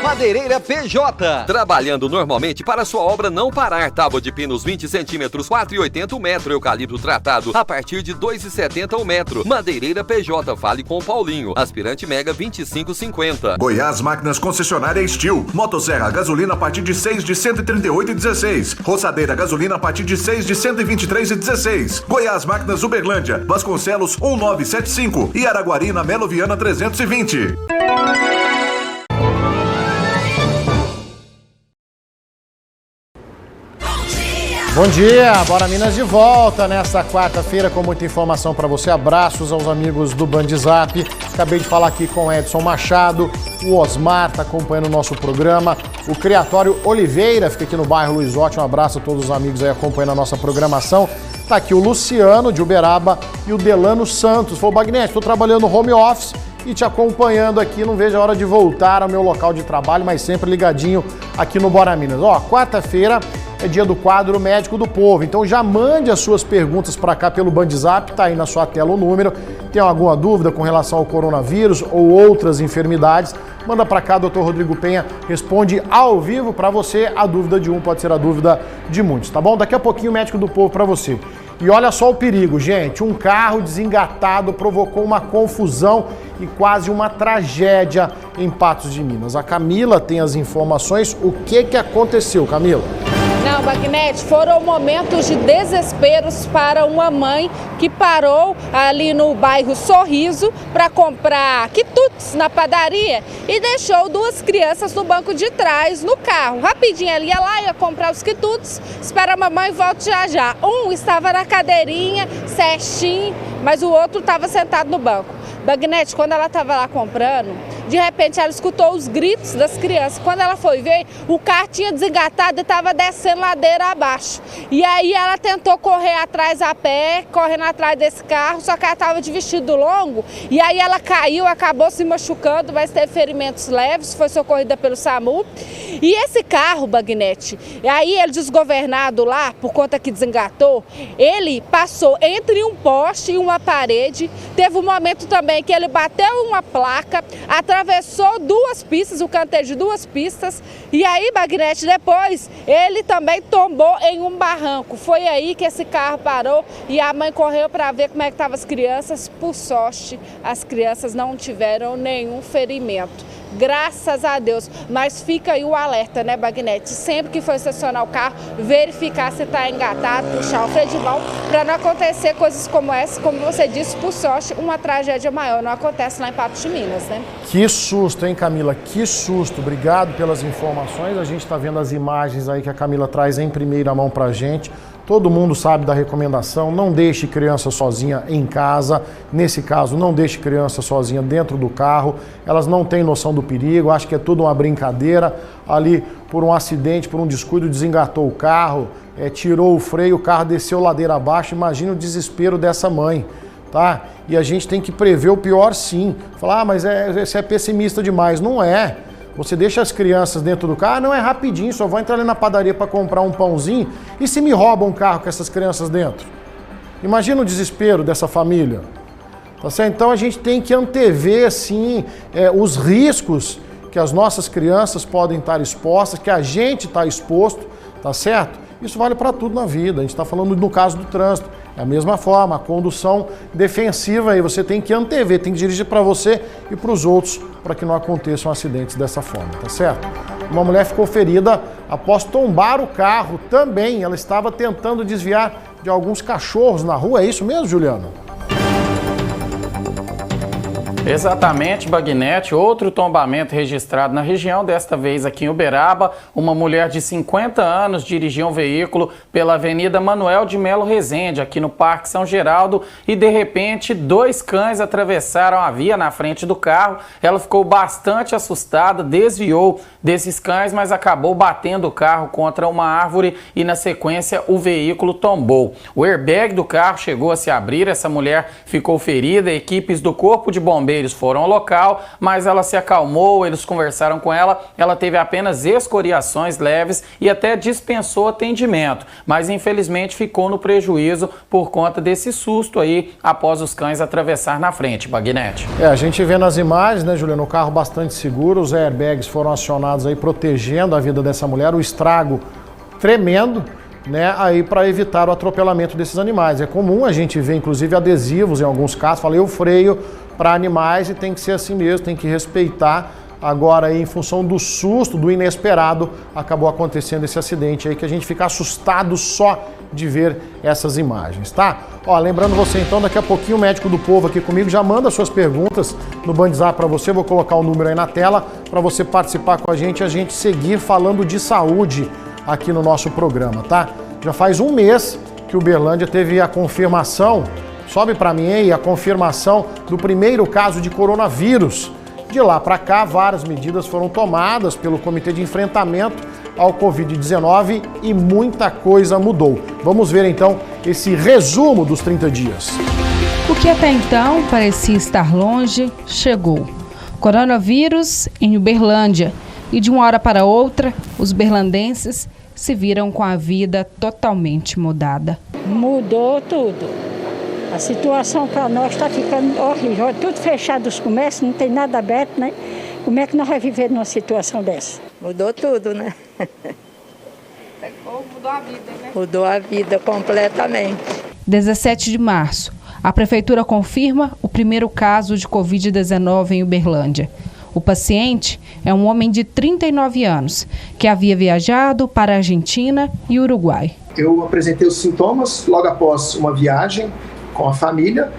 Madeireira PJ, trabalhando normalmente para sua obra não parar. Tábua de pinos 20 centímetros, 4,80 o metro. Eucalipto tratado a partir de 2,70 o metro. Madeireira PJ, fale com o Paulinho. Aspirante Mega 25,50. Goiás Máquinas Concessionária Estil. Motosserra gasolina a partir de 6 de 138,16. Roçadeira gasolina a partir de 6 de 123,16. Goiás Máquinas Uberlândia, Vasconcelos 1975 e Araguari na Melo Viana 320. Bom dia, Bora Minas de volta nesta quarta-feira com muita informação para você. Abraços aos amigos do Band Zap. Acabei de falar aqui com o Edson Machado, o Osmar está acompanhando o nosso programa, o Criatório Oliveira fica aqui no bairro Luiz Ótimo. Um abraço a todos os amigos aí acompanhando a nossa programação. Tá aqui o Luciano de Uberaba e o Delano Santos. Falou, Bagnete, estou trabalhando no home office e te acompanhando aqui, não vejo a hora de voltar ao meu local de trabalho, mas sempre ligadinho aqui no Bora Minas. Ó, quarta-feira é dia do quadro Médico do Povo, então já mande as suas perguntas para cá pelo Band Zap, tá aí na sua tela o número. Tem alguma dúvida com relação ao coronavírus ou outras enfermidades, manda para cá, Dr. Rodrigo Penha responde ao vivo para você. A dúvida de um pode ser a dúvida de muitos, tá bom? Daqui a pouquinho o Médico do Povo para você. E olha só o perigo, gente, um carro desengatado provocou uma confusão e quase uma tragédia em Patos de Minas. A Camila tem as informações. O que aconteceu, Camila? Não, Bagnete, foram momentos de desesperos para uma mãe que parou ali no bairro Sorriso para comprar quitutes na padaria e deixou 2 crianças no banco de trás, no carro. Rapidinho, ela ia lá, ia comprar os quitutes, espera a mamãe e volte já já. Um estava na cadeirinha, certinho, mas o outro estava sentado no banco. Bagnete, quando ela estava lá comprando, de repente ela escutou os gritos das crianças. Quando ela foi ver, o carro tinha desengatado e estava descendo ladeira abaixo. E aí ela tentou correr atrás a pé, correndo atrás desse carro, só que ela estava de vestido longo. E aí ela caiu, acabou se machucando, mas teve ferimentos leves, foi socorrida pelo SAMU. E esse carro, Bagnete, aí ele desgovernado lá, por conta que desengatou, ele passou entre um poste e uma parede. Teve um momento também que ele bateu uma placa, atravessou 2 pistas, o canteiro de 2 pistas. E aí, Bagnete, depois ele também tombou em um barranco. Foi aí que esse carro parou e a mãe correu para ver como é que estavam as crianças. Por sorte, as crianças não tiveram nenhum ferimento. Graças a Deus. Mas fica aí o alerta, né, Bagnete? Sempre que for estacionar o carro, verificar se está engatado, puxar o freio de mão, para não acontecer coisas como essa. Como você disse, por sorte, uma tragédia maior não acontece lá em Patos de Minas, né? Que susto, hein, Camila? Que susto. Obrigado pelas informações. A gente está vendo as imagens aí que a Camila traz em primeira mão pra gente. Todo mundo sabe da recomendação, não deixe criança sozinha em casa. Nesse caso, não deixe criança sozinha dentro do carro. Elas não têm noção do perigo, acho que é tudo uma brincadeira. Ali, por um acidente, por um descuido, desengatou o carro, tirou o freio, o carro desceu ladeira abaixo. Imagina o desespero dessa mãe, tá? E a gente tem que prever o pior sim. Falar, mas você é pessimista demais. Não é. Você deixa as crianças dentro do carro, não é rapidinho, só vou entrar ali na padaria para comprar um pãozinho. E se me roubam um carro com essas crianças dentro? Imagina o desespero dessa família. Tá certo? Então a gente tem que antever, assim, os riscos que as nossas crianças podem estar expostas, que a gente está exposto, tá certo? Isso vale para tudo na vida. A gente está falando no caso do trânsito. É a mesma forma, a condução defensiva aí, você tem que antever, tem que dirigir para você e para os outros, para que não aconteçam acidentes dessa forma, tá certo? Uma mulher ficou ferida após tombar o carro também. Ela estava tentando desviar de alguns cachorros na rua, é isso mesmo, Juliano? Exatamente, Bagnete. Outro tombamento registrado na região, desta vez aqui em Uberaba. Uma mulher de 50 anos dirigia um veículo pela Avenida Manuel de Melo Rezende, aqui no Parque São Geraldo, e de repente 2 cães atravessaram a via na frente do carro. Ela ficou bastante assustada, desviou desses cães, mas acabou batendo o carro contra uma árvore e na sequência o veículo tombou. O airbag do carro chegou a se abrir, essa mulher ficou ferida, equipes do Corpo de Bombeiros foram ao local, mas ela se acalmou, eles conversaram com ela, ela teve apenas escoriações leves e até dispensou atendimento, mas infelizmente ficou no prejuízo por conta desse susto aí após os cães atravessar na frente, Bagnete. A gente vê nas imagens, né, Juliano, o carro bastante seguro, os airbags foram acionados aí protegendo a vida dessa mulher, o estrago tremendo, né, aí para evitar o atropelamento desses animais. É comum a gente ver, inclusive, adesivos em alguns casos, falei, eu freio para animais e tem que ser assim mesmo, tem que respeitar. Agora, aí, em função do susto, do inesperado, acabou acontecendo esse acidente aí que a gente fica assustado só de ver essas imagens, tá? Ó, lembrando você então, daqui a pouquinho o Médico do Povo aqui comigo já manda suas perguntas no BandZap para você, vou colocar o número aí na tela para você participar com a gente seguir falando de saúde aqui no nosso programa, tá? Já faz um mês que Uberlândia teve a confirmação, sobe para mim aí, a confirmação do primeiro caso de coronavírus. De lá para cá, várias medidas foram tomadas pelo Comitê de Enfrentamento ao Covid-19 e muita coisa mudou. Vamos ver então esse resumo dos 30 dias. O que até então parecia estar longe, chegou. Coronavírus em Uberlândia. E de uma hora para outra, os berlandenses se viram com a vida totalmente mudada. Mudou tudo. A situação para nós está ficando horrível. Tudo fechado os comércios, não tem nada aberto, né? Como é que nós vamos viver numa situação dessa? Mudou tudo, né? Mudou a vida, né? Mudou a vida completamente. 17 de março, a Prefeitura confirma o primeiro caso de Covid-19 em Uberlândia. O paciente é um homem de 39 anos, que havia viajado para a Argentina e Uruguai. Eu apresentei os sintomas logo após uma viagem com a família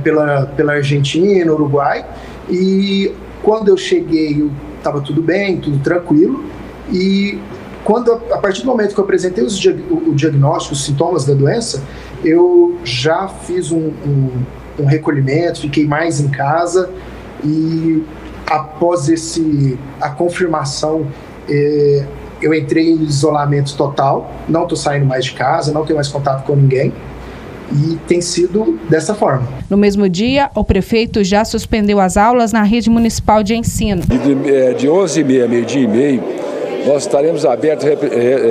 pela Argentina, Uruguai, e quando eu cheguei estava tudo bem, tudo tranquilo, e a partir do momento que eu apresentei o diagnóstico, os sintomas da doença, eu já fiz um recolhimento, fiquei mais em casa, e após a confirmação, eu entrei em isolamento total, não estou saindo mais de casa, não tenho mais contato com ninguém. E tem sido dessa forma. No mesmo dia, o prefeito já suspendeu as aulas na rede municipal de ensino. De 11h30 a meio-dia e meio, nós estaremos abertos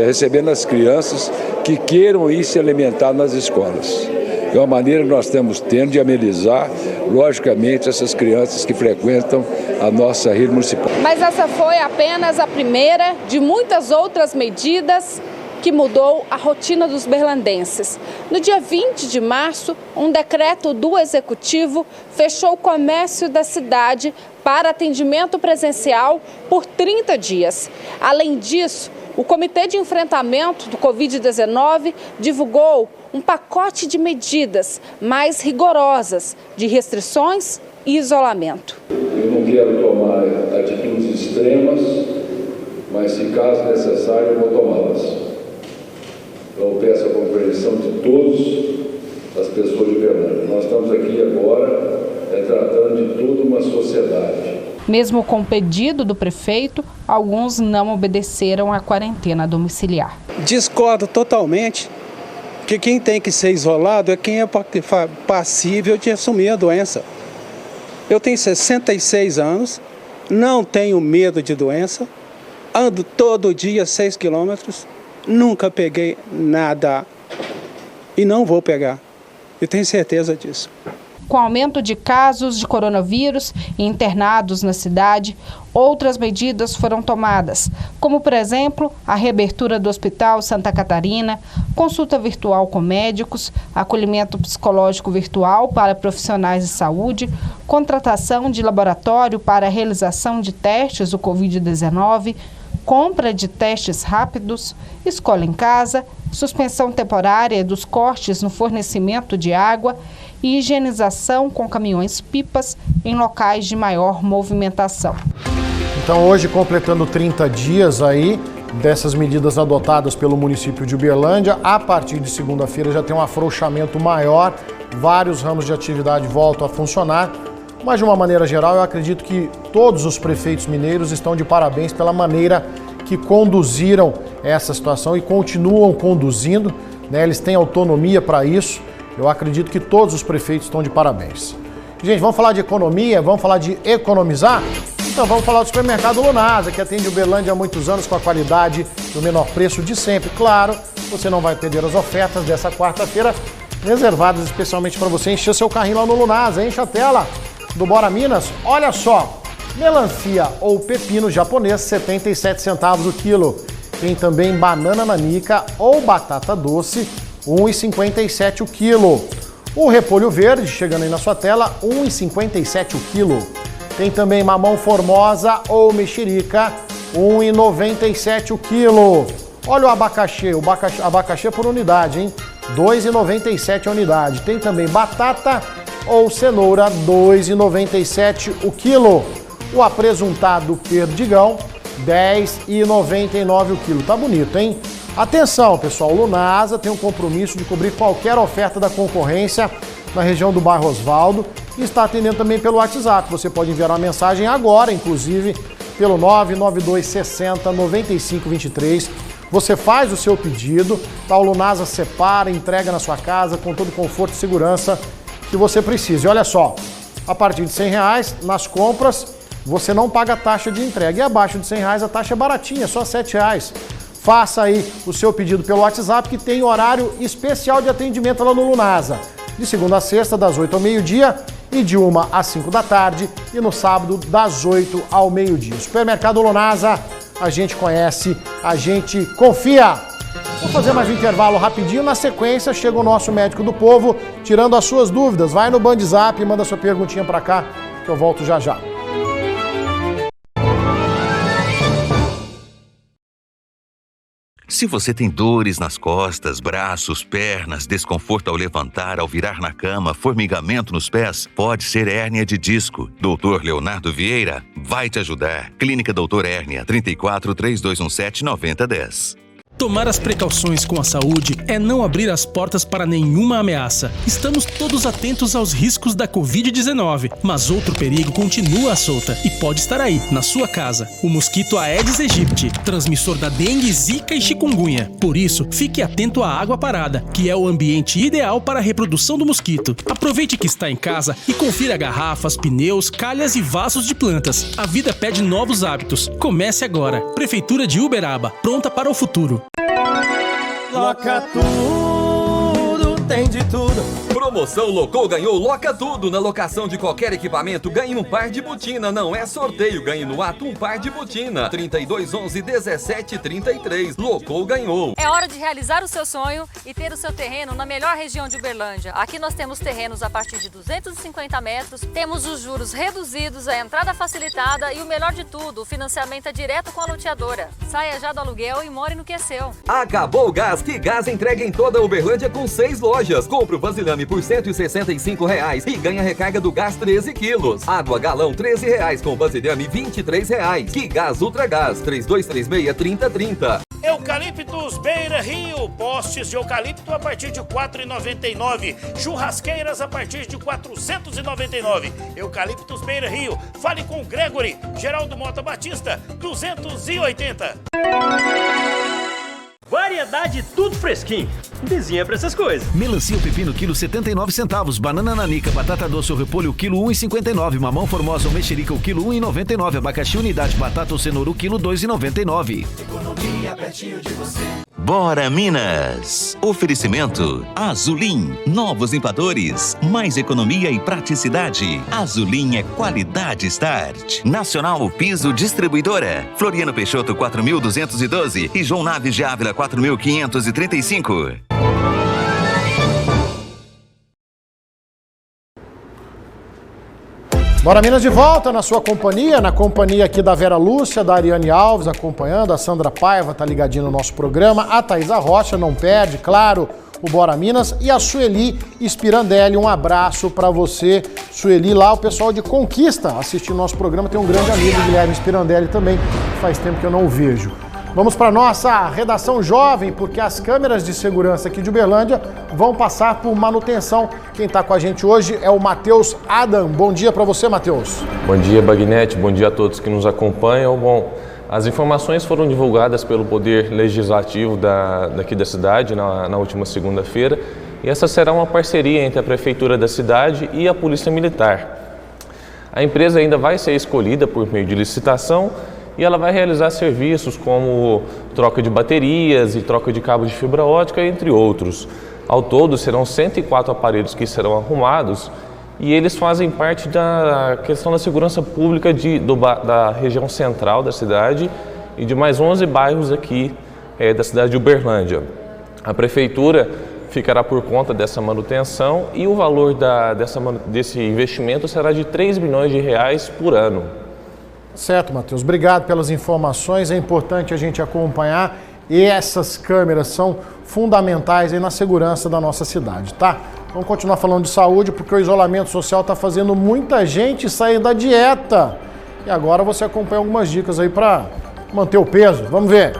recebendo as crianças que queiram ir se alimentar nas escolas. É uma maneira que nós estamos tendo de amenizar, logicamente, essas crianças que frequentam a nossa rede municipal. Mas essa foi apenas a primeira de muitas outras medidas que mudou a rotina dos berlandenses. No dia 20 de março, um decreto do Executivo fechou o comércio da cidade para atendimento presencial por 30 dias. Além disso, o Comitê de Enfrentamento do Covid-19 divulgou um pacote de medidas mais rigorosas de restrições e isolamento. Eu não quero tomar atitudes extremas, mas se caso necessário eu vou tomá-las. Eu peço a compreensão de todas as pessoas de Berlândia. Nós estamos aqui agora tratando de toda uma sociedade. Mesmo com o pedido do prefeito, alguns não obedeceram à quarentena domiciliar. Discordo totalmente que quem tem que ser isolado é quem é passível de assumir a doença. Eu tenho 66 anos, não tenho medo de doença, ando todo dia 6 quilômetros. Nunca peguei nada e não vou pegar. Eu tenho certeza disso. Com o aumento de casos de coronavírus e internados na cidade, outras medidas foram tomadas, como, por exemplo, a reabertura do Hospital Santa Catarina, consulta virtual com médicos, acolhimento psicológico virtual para profissionais de saúde, contratação de laboratório para a realização de testes do Covid-19, compra de testes rápidos, escola em casa, suspensão temporária dos cortes no fornecimento de água e higienização com caminhões-pipas em locais de maior movimentação. Então, hoje, completando 30 dias aí dessas medidas adotadas pelo município de Uberlândia, a partir de segunda-feira já tem um afrouxamento maior, vários ramos de atividade voltam a funcionar. Mas, de uma maneira geral, eu acredito que todos os prefeitos mineiros estão de parabéns pela maneira que conduziram essa situação e continuam conduzindo, né? Eles têm autonomia para isso. Eu acredito que todos os prefeitos estão de parabéns. Gente, vamos falar de economia, vamos falar de economizar? Então vamos falar do supermercado Lunasa, que atende Uberlândia há muitos anos com a qualidade e o menor preço de sempre. Claro, você não vai perder as ofertas dessa quarta-feira, reservadas especialmente para você encher seu carrinho lá no Lunasa. Enche a tela do Bora Minas. Olha só, melancia ou pepino japonês, 77 centavos o quilo. Tem também banana nanica ou batata doce, 1,57 o quilo. O repolho verde, chegando aí na sua tela, 1,57 o quilo. Tem também mamão formosa ou mexerica, 1,97 o quilo. Olha o abacaxi por unidade, hein? 2,97 a unidade. Tem também batata ou cenoura, 2,97 o quilo. O apresuntado perdigão, 10,99 o quilo. Tá bonito, hein? Atenção, pessoal, o Lunasa tem um compromisso de cobrir qualquer oferta da concorrência na região do bairro Osvaldo e está atendendo também pelo WhatsApp. Você pode enviar uma mensagem agora, inclusive, pelo 99260 9523. Você faz o seu pedido, tá? O Lunasa separa, entrega na sua casa com todo o conforto e segurança que você precisa. E olha só, a partir de R$100 nas compras, você não paga taxa de entrega. E abaixo de R$100 a taxa é baratinha, só R$7. Faça aí o seu pedido pelo WhatsApp, que tem horário especial de atendimento lá no Lunasa. De segunda a sexta, das 8 ao meio-dia, e de 1 às 5 da tarde, e no sábado, das 8 ao meio-dia. Supermercado Lunasa, a gente conhece, a gente confia. Vou fazer mais um intervalo rapidinho, na sequência chega o nosso médico do povo, tirando as suas dúvidas. Vai no Bandzap e manda sua perguntinha pra cá, que eu volto já já. Se você tem dores nas costas, braços, pernas, desconforto ao levantar, ao virar na cama, formigamento nos pés, pode ser hérnia de disco. Dr. Leonardo Vieira vai te ajudar. Clínica Doutor Hérnia, 34 3217 9010. Tomar as precauções com a saúde é não abrir as portas para nenhuma ameaça. Estamos todos atentos aos riscos da Covid-19, mas outro perigo continua à solta e pode estar aí, na sua casa. O mosquito Aedes aegypti, transmissor da dengue, zika e chikungunya. Por isso, fique atento à água parada, que é o ambiente ideal para a reprodução do mosquito. Aproveite que está em casa e confira garrafas, pneus, calhas e vasos de plantas. A vida pede novos hábitos. Comece agora. Prefeitura de Uberaba, pronta para o futuro. Loca tudo, tem de tudo. Promoção Locou ganhou Loca Tudo. Na locação de qualquer equipamento, ganhe um par de botina. Não é sorteio, ganhe no ato um par de botina. 3211-1733. Locou ganhou. É hora de realizar o seu sonho e ter o seu terreno na melhor região de Uberlândia. Aqui nós temos terrenos a partir de 250 metros, temos os juros reduzidos, a entrada facilitada e o melhor de tudo, o financiamento é direto com a loteadora. Saia já do aluguel e more no que é seu. Acabou o gás. Que Gás entrega em toda a Uberlândia com 6 lojas. Compre o vasilhame por R$ 165 e ganha recarga do gás 13 quilos. Água galão R$ 13 com vasilhame R$ 23. Que Gás Ultragás 3236-3030. Eucaliptus Beira Rio, postes de eucalipto a partir de R$ 4,99. Churrasqueiras a partir de R$ 499. Eucaliptus Beira Rio, fale com o Gregory, Geraldo Mota Batista, 280. Variedade tudo fresquinho. Vizinha pra essas coisas. Melancia ou pepino, quilo 79 centavos. Banana nanica, batata doce ou repolho, quilo 1,59. Mamão formosa ou mexerica, o quilo 1,99. Abacaxi unidade, batata ou cenoura, o quilo 2,99. Economia pertinho de você. Bora Minas! Oferecimento Azulim, novos limpadores, mais economia e praticidade. Azulim é qualidade Start. Nacional Piso Distribuidora, Floriano Peixoto 4.212 e João Naves de Ávila 4.535. Bora Minas de volta na sua companhia, na companhia aqui da Vera Lúcia, da Ariane Alves acompanhando, a Sandra Paiva tá ligadinha no nosso programa, a Thaisa Rocha não perde, claro, o Bora Minas e a Sueli Spirandelli, um abraço para você, Sueli, lá o pessoal de Conquista assistindo nosso programa, tem um grande amigo, Guilherme Spirandelli também, faz tempo que eu não o vejo. Vamos para nossa redação jovem, porque as câmeras de segurança aqui de Uberlândia vão passar por manutenção. Quem está com a gente hoje é o Matheus Adam. Bom dia para você, Matheus. Bom dia, Bagnete. Bom dia a todos que nos acompanham. Bom, as informações foram divulgadas pelo Poder Legislativo daqui da cidade na última segunda-feira. E essa será uma parceria entre a Prefeitura da cidade e a Polícia Militar. A empresa ainda vai ser escolhida por meio de licitação e ela vai realizar serviços como troca de baterias e troca de cabos de fibra ótica, entre outros. Ao todo, serão 104 aparelhos que serão arrumados e eles fazem parte da questão da segurança pública da região central da cidade e de mais 11 bairros aqui da cidade de Uberlândia. A Prefeitura ficará por conta dessa manutenção e o valor desse investimento será de R$ 3 milhões por ano. Certo, Matheus. Obrigado pelas informações. É importante a gente acompanhar e essas câmeras são fundamentais aí na segurança da nossa cidade, tá? Vamos continuar falando de saúde porque o isolamento social está fazendo muita gente sair da dieta. E agora você acompanha algumas dicas aí para manter o peso. Vamos ver.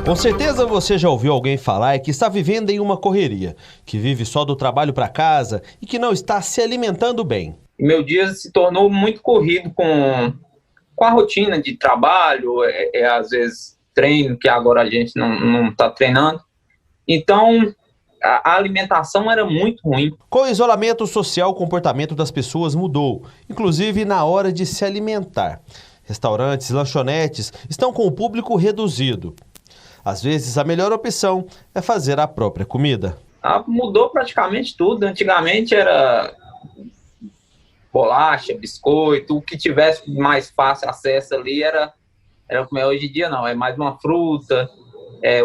Com certeza você já ouviu alguém falar que está vivendo em uma correria, que vive só do trabalho para casa e que não está se alimentando bem. Meu dia se tornou muito corrido com a rotina de trabalho, às vezes treino, que agora a gente não está treinando. Então, a alimentação era muito ruim. Com o isolamento social, o comportamento das pessoas mudou, inclusive na hora de se alimentar. Restaurantes, lanchonetes estão com o público reduzido. Às vezes, a melhor opção é fazer a própria comida. Mudou praticamente tudo. Antigamente era bolacha, biscoito, o que tivesse mais fácil acesso ali era comer. Hoje em dia não, é mais uma fruta,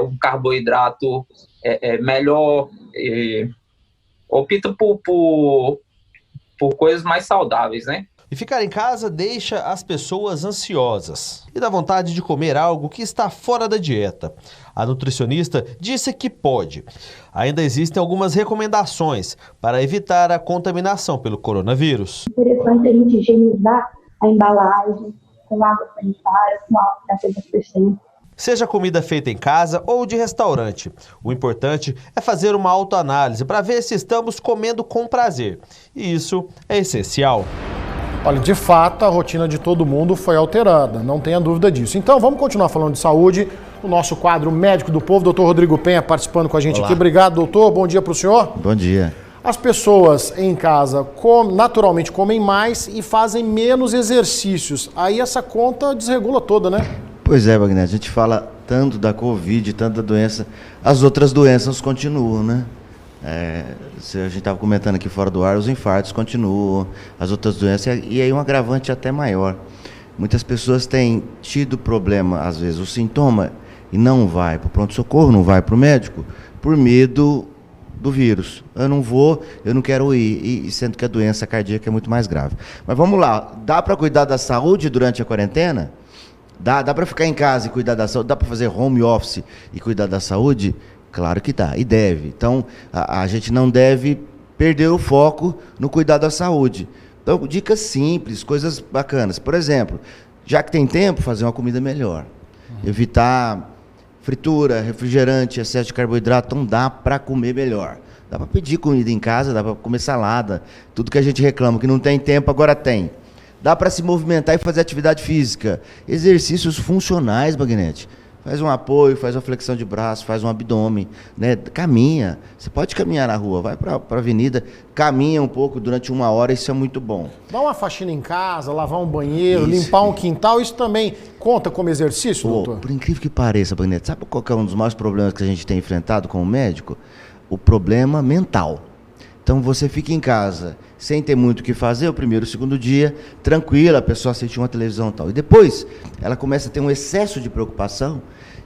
um carboidrato melhor, opta por coisas mais saudáveis, né? E ficar em casa deixa as pessoas ansiosas e dá vontade de comer algo que está fora da dieta. A nutricionista disse que pode. Ainda existem algumas recomendações para evitar a contaminação pelo coronavírus. É interessante a gente higienizar a embalagem com água sanitária, com álcool 70%. Seja comida feita em casa ou de restaurante. O importante é fazer uma autoanálise para ver se estamos comendo com prazer. E isso é essencial. Olha, de fato, a rotina de todo mundo foi alterada, não tenha dúvida disso. Então, vamos continuar falando de saúde. O nosso quadro Médico do Povo, doutor Rodrigo Penha, participando com a gente aqui. Obrigado, doutor. Bom dia para o senhor. Bom dia. As pessoas em casa naturalmente comem mais e fazem menos exercícios. Aí essa conta desregula toda, né? Pois é, Wagner. A gente fala tanto da Covid, tanto da doença. As outras doenças continuam, né? A gente estava comentando aqui fora do ar, os infartos continuam, as outras doenças, e aí um agravante até maior. Muitas pessoas têm tido problema, às vezes, o sintoma, e não vai para o pronto-socorro, não vai para o médico, por medo do vírus. Eu não vou, eu não quero ir, e sendo que a doença cardíaca é muito mais grave. Mas vamos lá, dá para cuidar da saúde durante a quarentena? Dá para ficar em casa e cuidar da saúde? Dá para fazer home office e cuidar da saúde? Claro que dá, e deve. Então, a gente não deve perder o foco no cuidado da saúde. Então, dicas simples, coisas bacanas. Por exemplo, já que tem tempo, fazer uma comida melhor. Evitar fritura, refrigerante, excesso de carboidrato. Então, dá para comer melhor. Dá para pedir comida em casa, dá para comer salada. Tudo que a gente reclama que não tem tempo, agora tem. Dá para se movimentar e fazer atividade física. Exercícios funcionais, Bagnete. Faz um apoio, faz uma flexão de braço, faz um abdômen, né? Caminha. Você pode caminhar na rua, vai para a avenida, caminha um pouco durante 1 hora, isso é muito bom. Dá uma faxina em casa, lavar um banheiro, limpar um quintal, isso também conta como exercício, doutor? Por incrível que pareça, Bagnete, sabe qual que é um dos maiores problemas que a gente tem enfrentado como médico? O problema mental. Então você fica em casa sem ter muito o que fazer, o primeiro, o segundo dia, tranquila, a pessoa assiste uma televisão e tal. E depois ela começa a ter um excesso de preocupação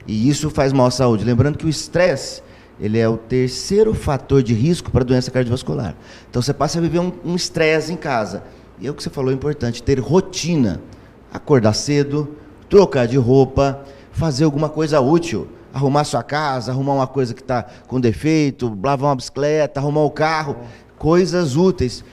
e isso faz mal à saúde. Lembrando que o estresse, ele é o terceiro fator de risco para a doença cardiovascular. Então você passa a viver um estresse em casa. E é o que você falou, é importante, ter rotina. Acordar cedo, trocar de roupa, fazer alguma coisa útil. Arrumar sua casa, arrumar uma coisa que está com defeito, lavar uma bicicleta, arrumar o carro, coisas úteis.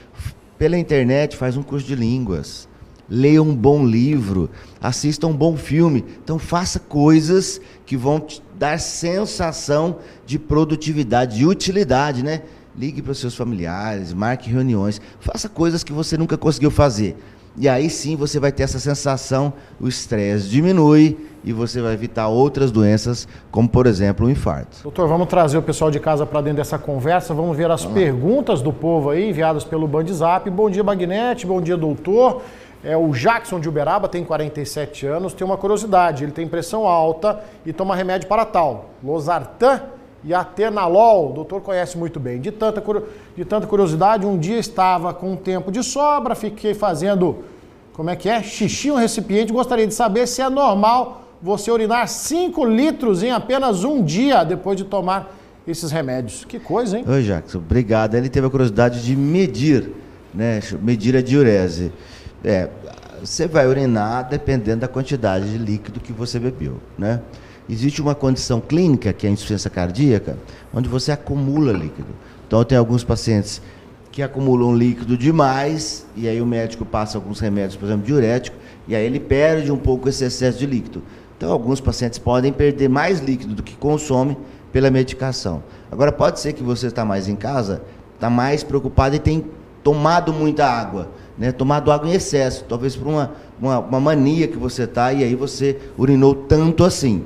Pela internet, faz um curso de línguas, leia um bom livro, assista um bom filme. Então faça coisas que vão te dar sensação de produtividade, de utilidade, né? Ligue para os seus familiares, marque reuniões, faça coisas que você nunca conseguiu fazer. E aí sim você vai ter essa sensação, o estresse diminui e você vai evitar outras doenças, como por exemplo o infarto. Doutor, vamos trazer o pessoal de casa para dentro dessa conversa, vamos ver as perguntas do povo aí, enviadas pelo Bandzap. Bom dia, Bagnete, bom dia, doutor. O Jackson de Uberaba tem 47 anos, tem uma curiosidade, ele tem pressão alta e toma remédio para tal, losartan e atenolol, o doutor conhece muito bem. De tanta curiosidade, um dia estava com um tempo de sobra, fiquei fazendo, xixi em um recipiente, gostaria de saber se é normal você urinar 5 litros em apenas um dia depois de tomar esses remédios. Que coisa, hein? Oi, Jackson, obrigado. Ele teve a curiosidade de medir, né? Medir a diurese. Você vai urinar dependendo da quantidade de líquido que você bebeu, né? Existe uma condição clínica, que é a insuficiência cardíaca, onde você acumula líquido. Então, tem alguns pacientes que acumulam líquido demais, e aí o médico passa alguns remédios, por exemplo, diurético, e aí ele perde um pouco esse excesso de líquido. Então, alguns pacientes podem perder mais líquido do que consomem pela medicação. Agora, pode ser que você está mais em casa, está mais preocupado e tem tomado muita água, né? Tomado água em excesso, talvez por uma mania que você está, e aí você urinou tanto assim.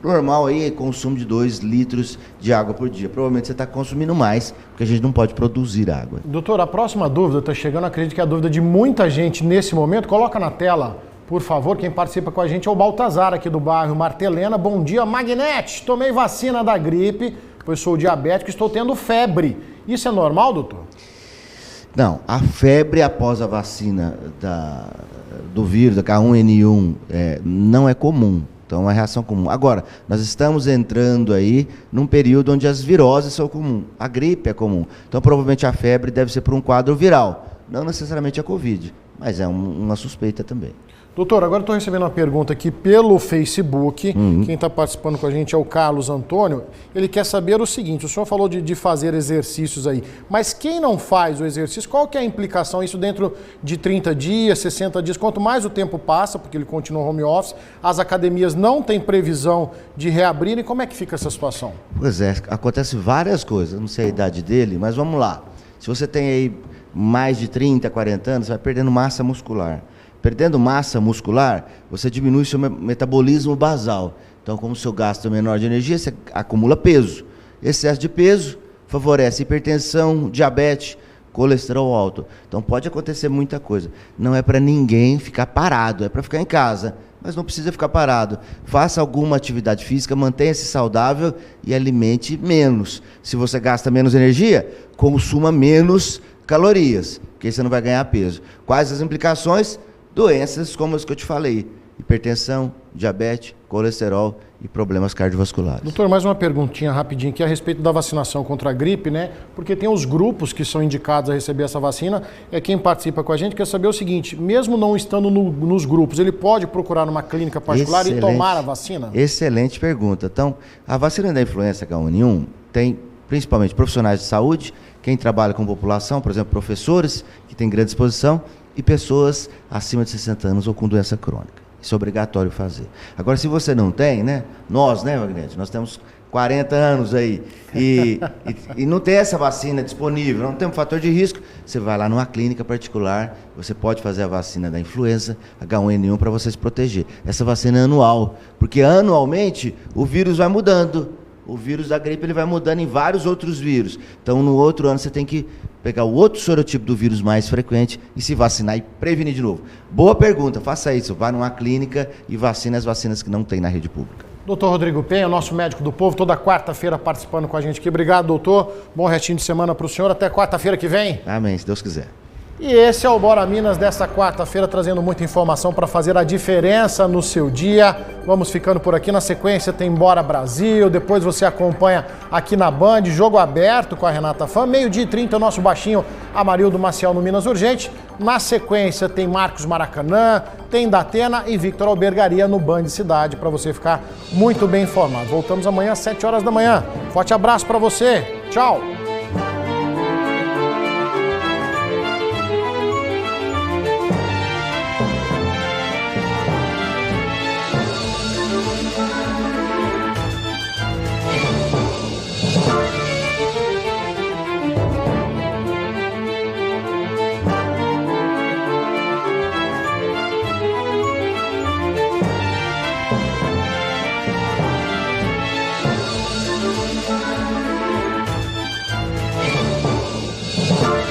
Normal aí é consumo de 2 litros de água por dia. Provavelmente você está consumindo mais, porque a gente não pode produzir água. Doutor, a próxima dúvida está chegando, acredito que é a dúvida de muita gente nesse momento. Coloca na tela, por favor, quem participa com a gente é o Baltazar, aqui do bairro Martelena. Bom dia, Magnete. Tomei vacina da gripe, pois sou diabético e estou tendo febre. Isso é normal, doutor? Não, a febre após a vacina do vírus, da K1N1, não é comum. Então, é uma reação comum. Agora, nós estamos entrando aí num período onde as viroses são comuns. A gripe é comum. Então, provavelmente a febre deve ser por um quadro viral. não necessariamente a Covid, mas é uma suspeita também. Doutor, agora estou recebendo uma pergunta aqui pelo Facebook. Quem está participando com a gente é o Carlos Antônio. Ele quer saber o seguinte: o senhor falou de fazer exercícios aí, mas quem não faz o exercício, qual que é a implicação? Isso dentro de 30 dias, 60 dias, quanto mais o tempo passa, porque ele continua home office, as academias não têm previsão de reabrirem, como é que fica essa situação? Pois é, acontece várias coisas, não sei a idade dele, mas vamos lá. Se você tem aí mais de 30, 40 anos, você vai perdendo massa muscular. Perdendo massa muscular, você diminui seu metabolismo basal. Então, como o seu gasto é menor de energia, você acumula peso. Excesso de peso favorece hipertensão, diabetes, colesterol alto. Então, pode acontecer muita coisa. Não é para ninguém ficar parado, é para ficar em casa. Mas não precisa ficar parado. Faça alguma atividade física, mantenha-se saudável e alimente menos. Se você gasta menos energia, consuma menos calorias, porque aí você não vai ganhar peso. Quais as implicações? Doenças como as que eu te falei: hipertensão, diabetes, colesterol e problemas cardiovasculares. Doutor, mais uma perguntinha rapidinho aqui a respeito da vacinação contra a gripe, né? Porque tem os grupos que são indicados a receber essa vacina. Quem participa com a gente quer saber o seguinte: mesmo não estando nos grupos, ele pode procurar numa clínica particular e tomar a vacina? Excelente pergunta. Então, a vacina da influenza H1N1 tem principalmente profissionais de saúde, quem trabalha com população, por exemplo, professores que têm grande exposição, e pessoas acima de 60 anos ou com doença crônica. Isso é obrigatório fazer. Agora, se você não tem, né? Nós, né, Magnete? Nós temos 40 anos aí e não tem essa vacina disponível, não tem um fator de risco, você vai lá numa clínica particular, você pode fazer a vacina da influenza H1N1 para você se proteger. Essa vacina é anual, porque anualmente o vírus vai mudando. O vírus da gripe ele vai mudando em vários outros vírus. Então, no outro ano, você tem que pegar o outro sorotipo do vírus mais frequente e se vacinar e prevenir de novo. Boa pergunta, faça isso. Vá numa clínica e vacine as vacinas que não tem na rede pública. Doutor Rodrigo Penha, nosso médico do povo, toda quarta-feira participando com a gente aqui. Obrigado, doutor. Bom restinho de semana para o senhor. Até quarta-feira que vem. Amém, se Deus quiser. E esse é o Bora Minas dessa quarta-feira, trazendo muita informação para fazer a diferença no seu dia. Vamos ficando por aqui. Na sequência tem Bora Brasil, depois você acompanha aqui na Band, Jogo Aberto com a Renata Fã, 12h30, o nosso baixinho Amarildo Maciel no Minas Urgente. Na sequência tem Marcos Maracanã, tem Datena e Victor Albergaria no Band Cidade, para você ficar muito bem informado. Voltamos amanhã às 7 horas da manhã. Forte abraço para você. Tchau.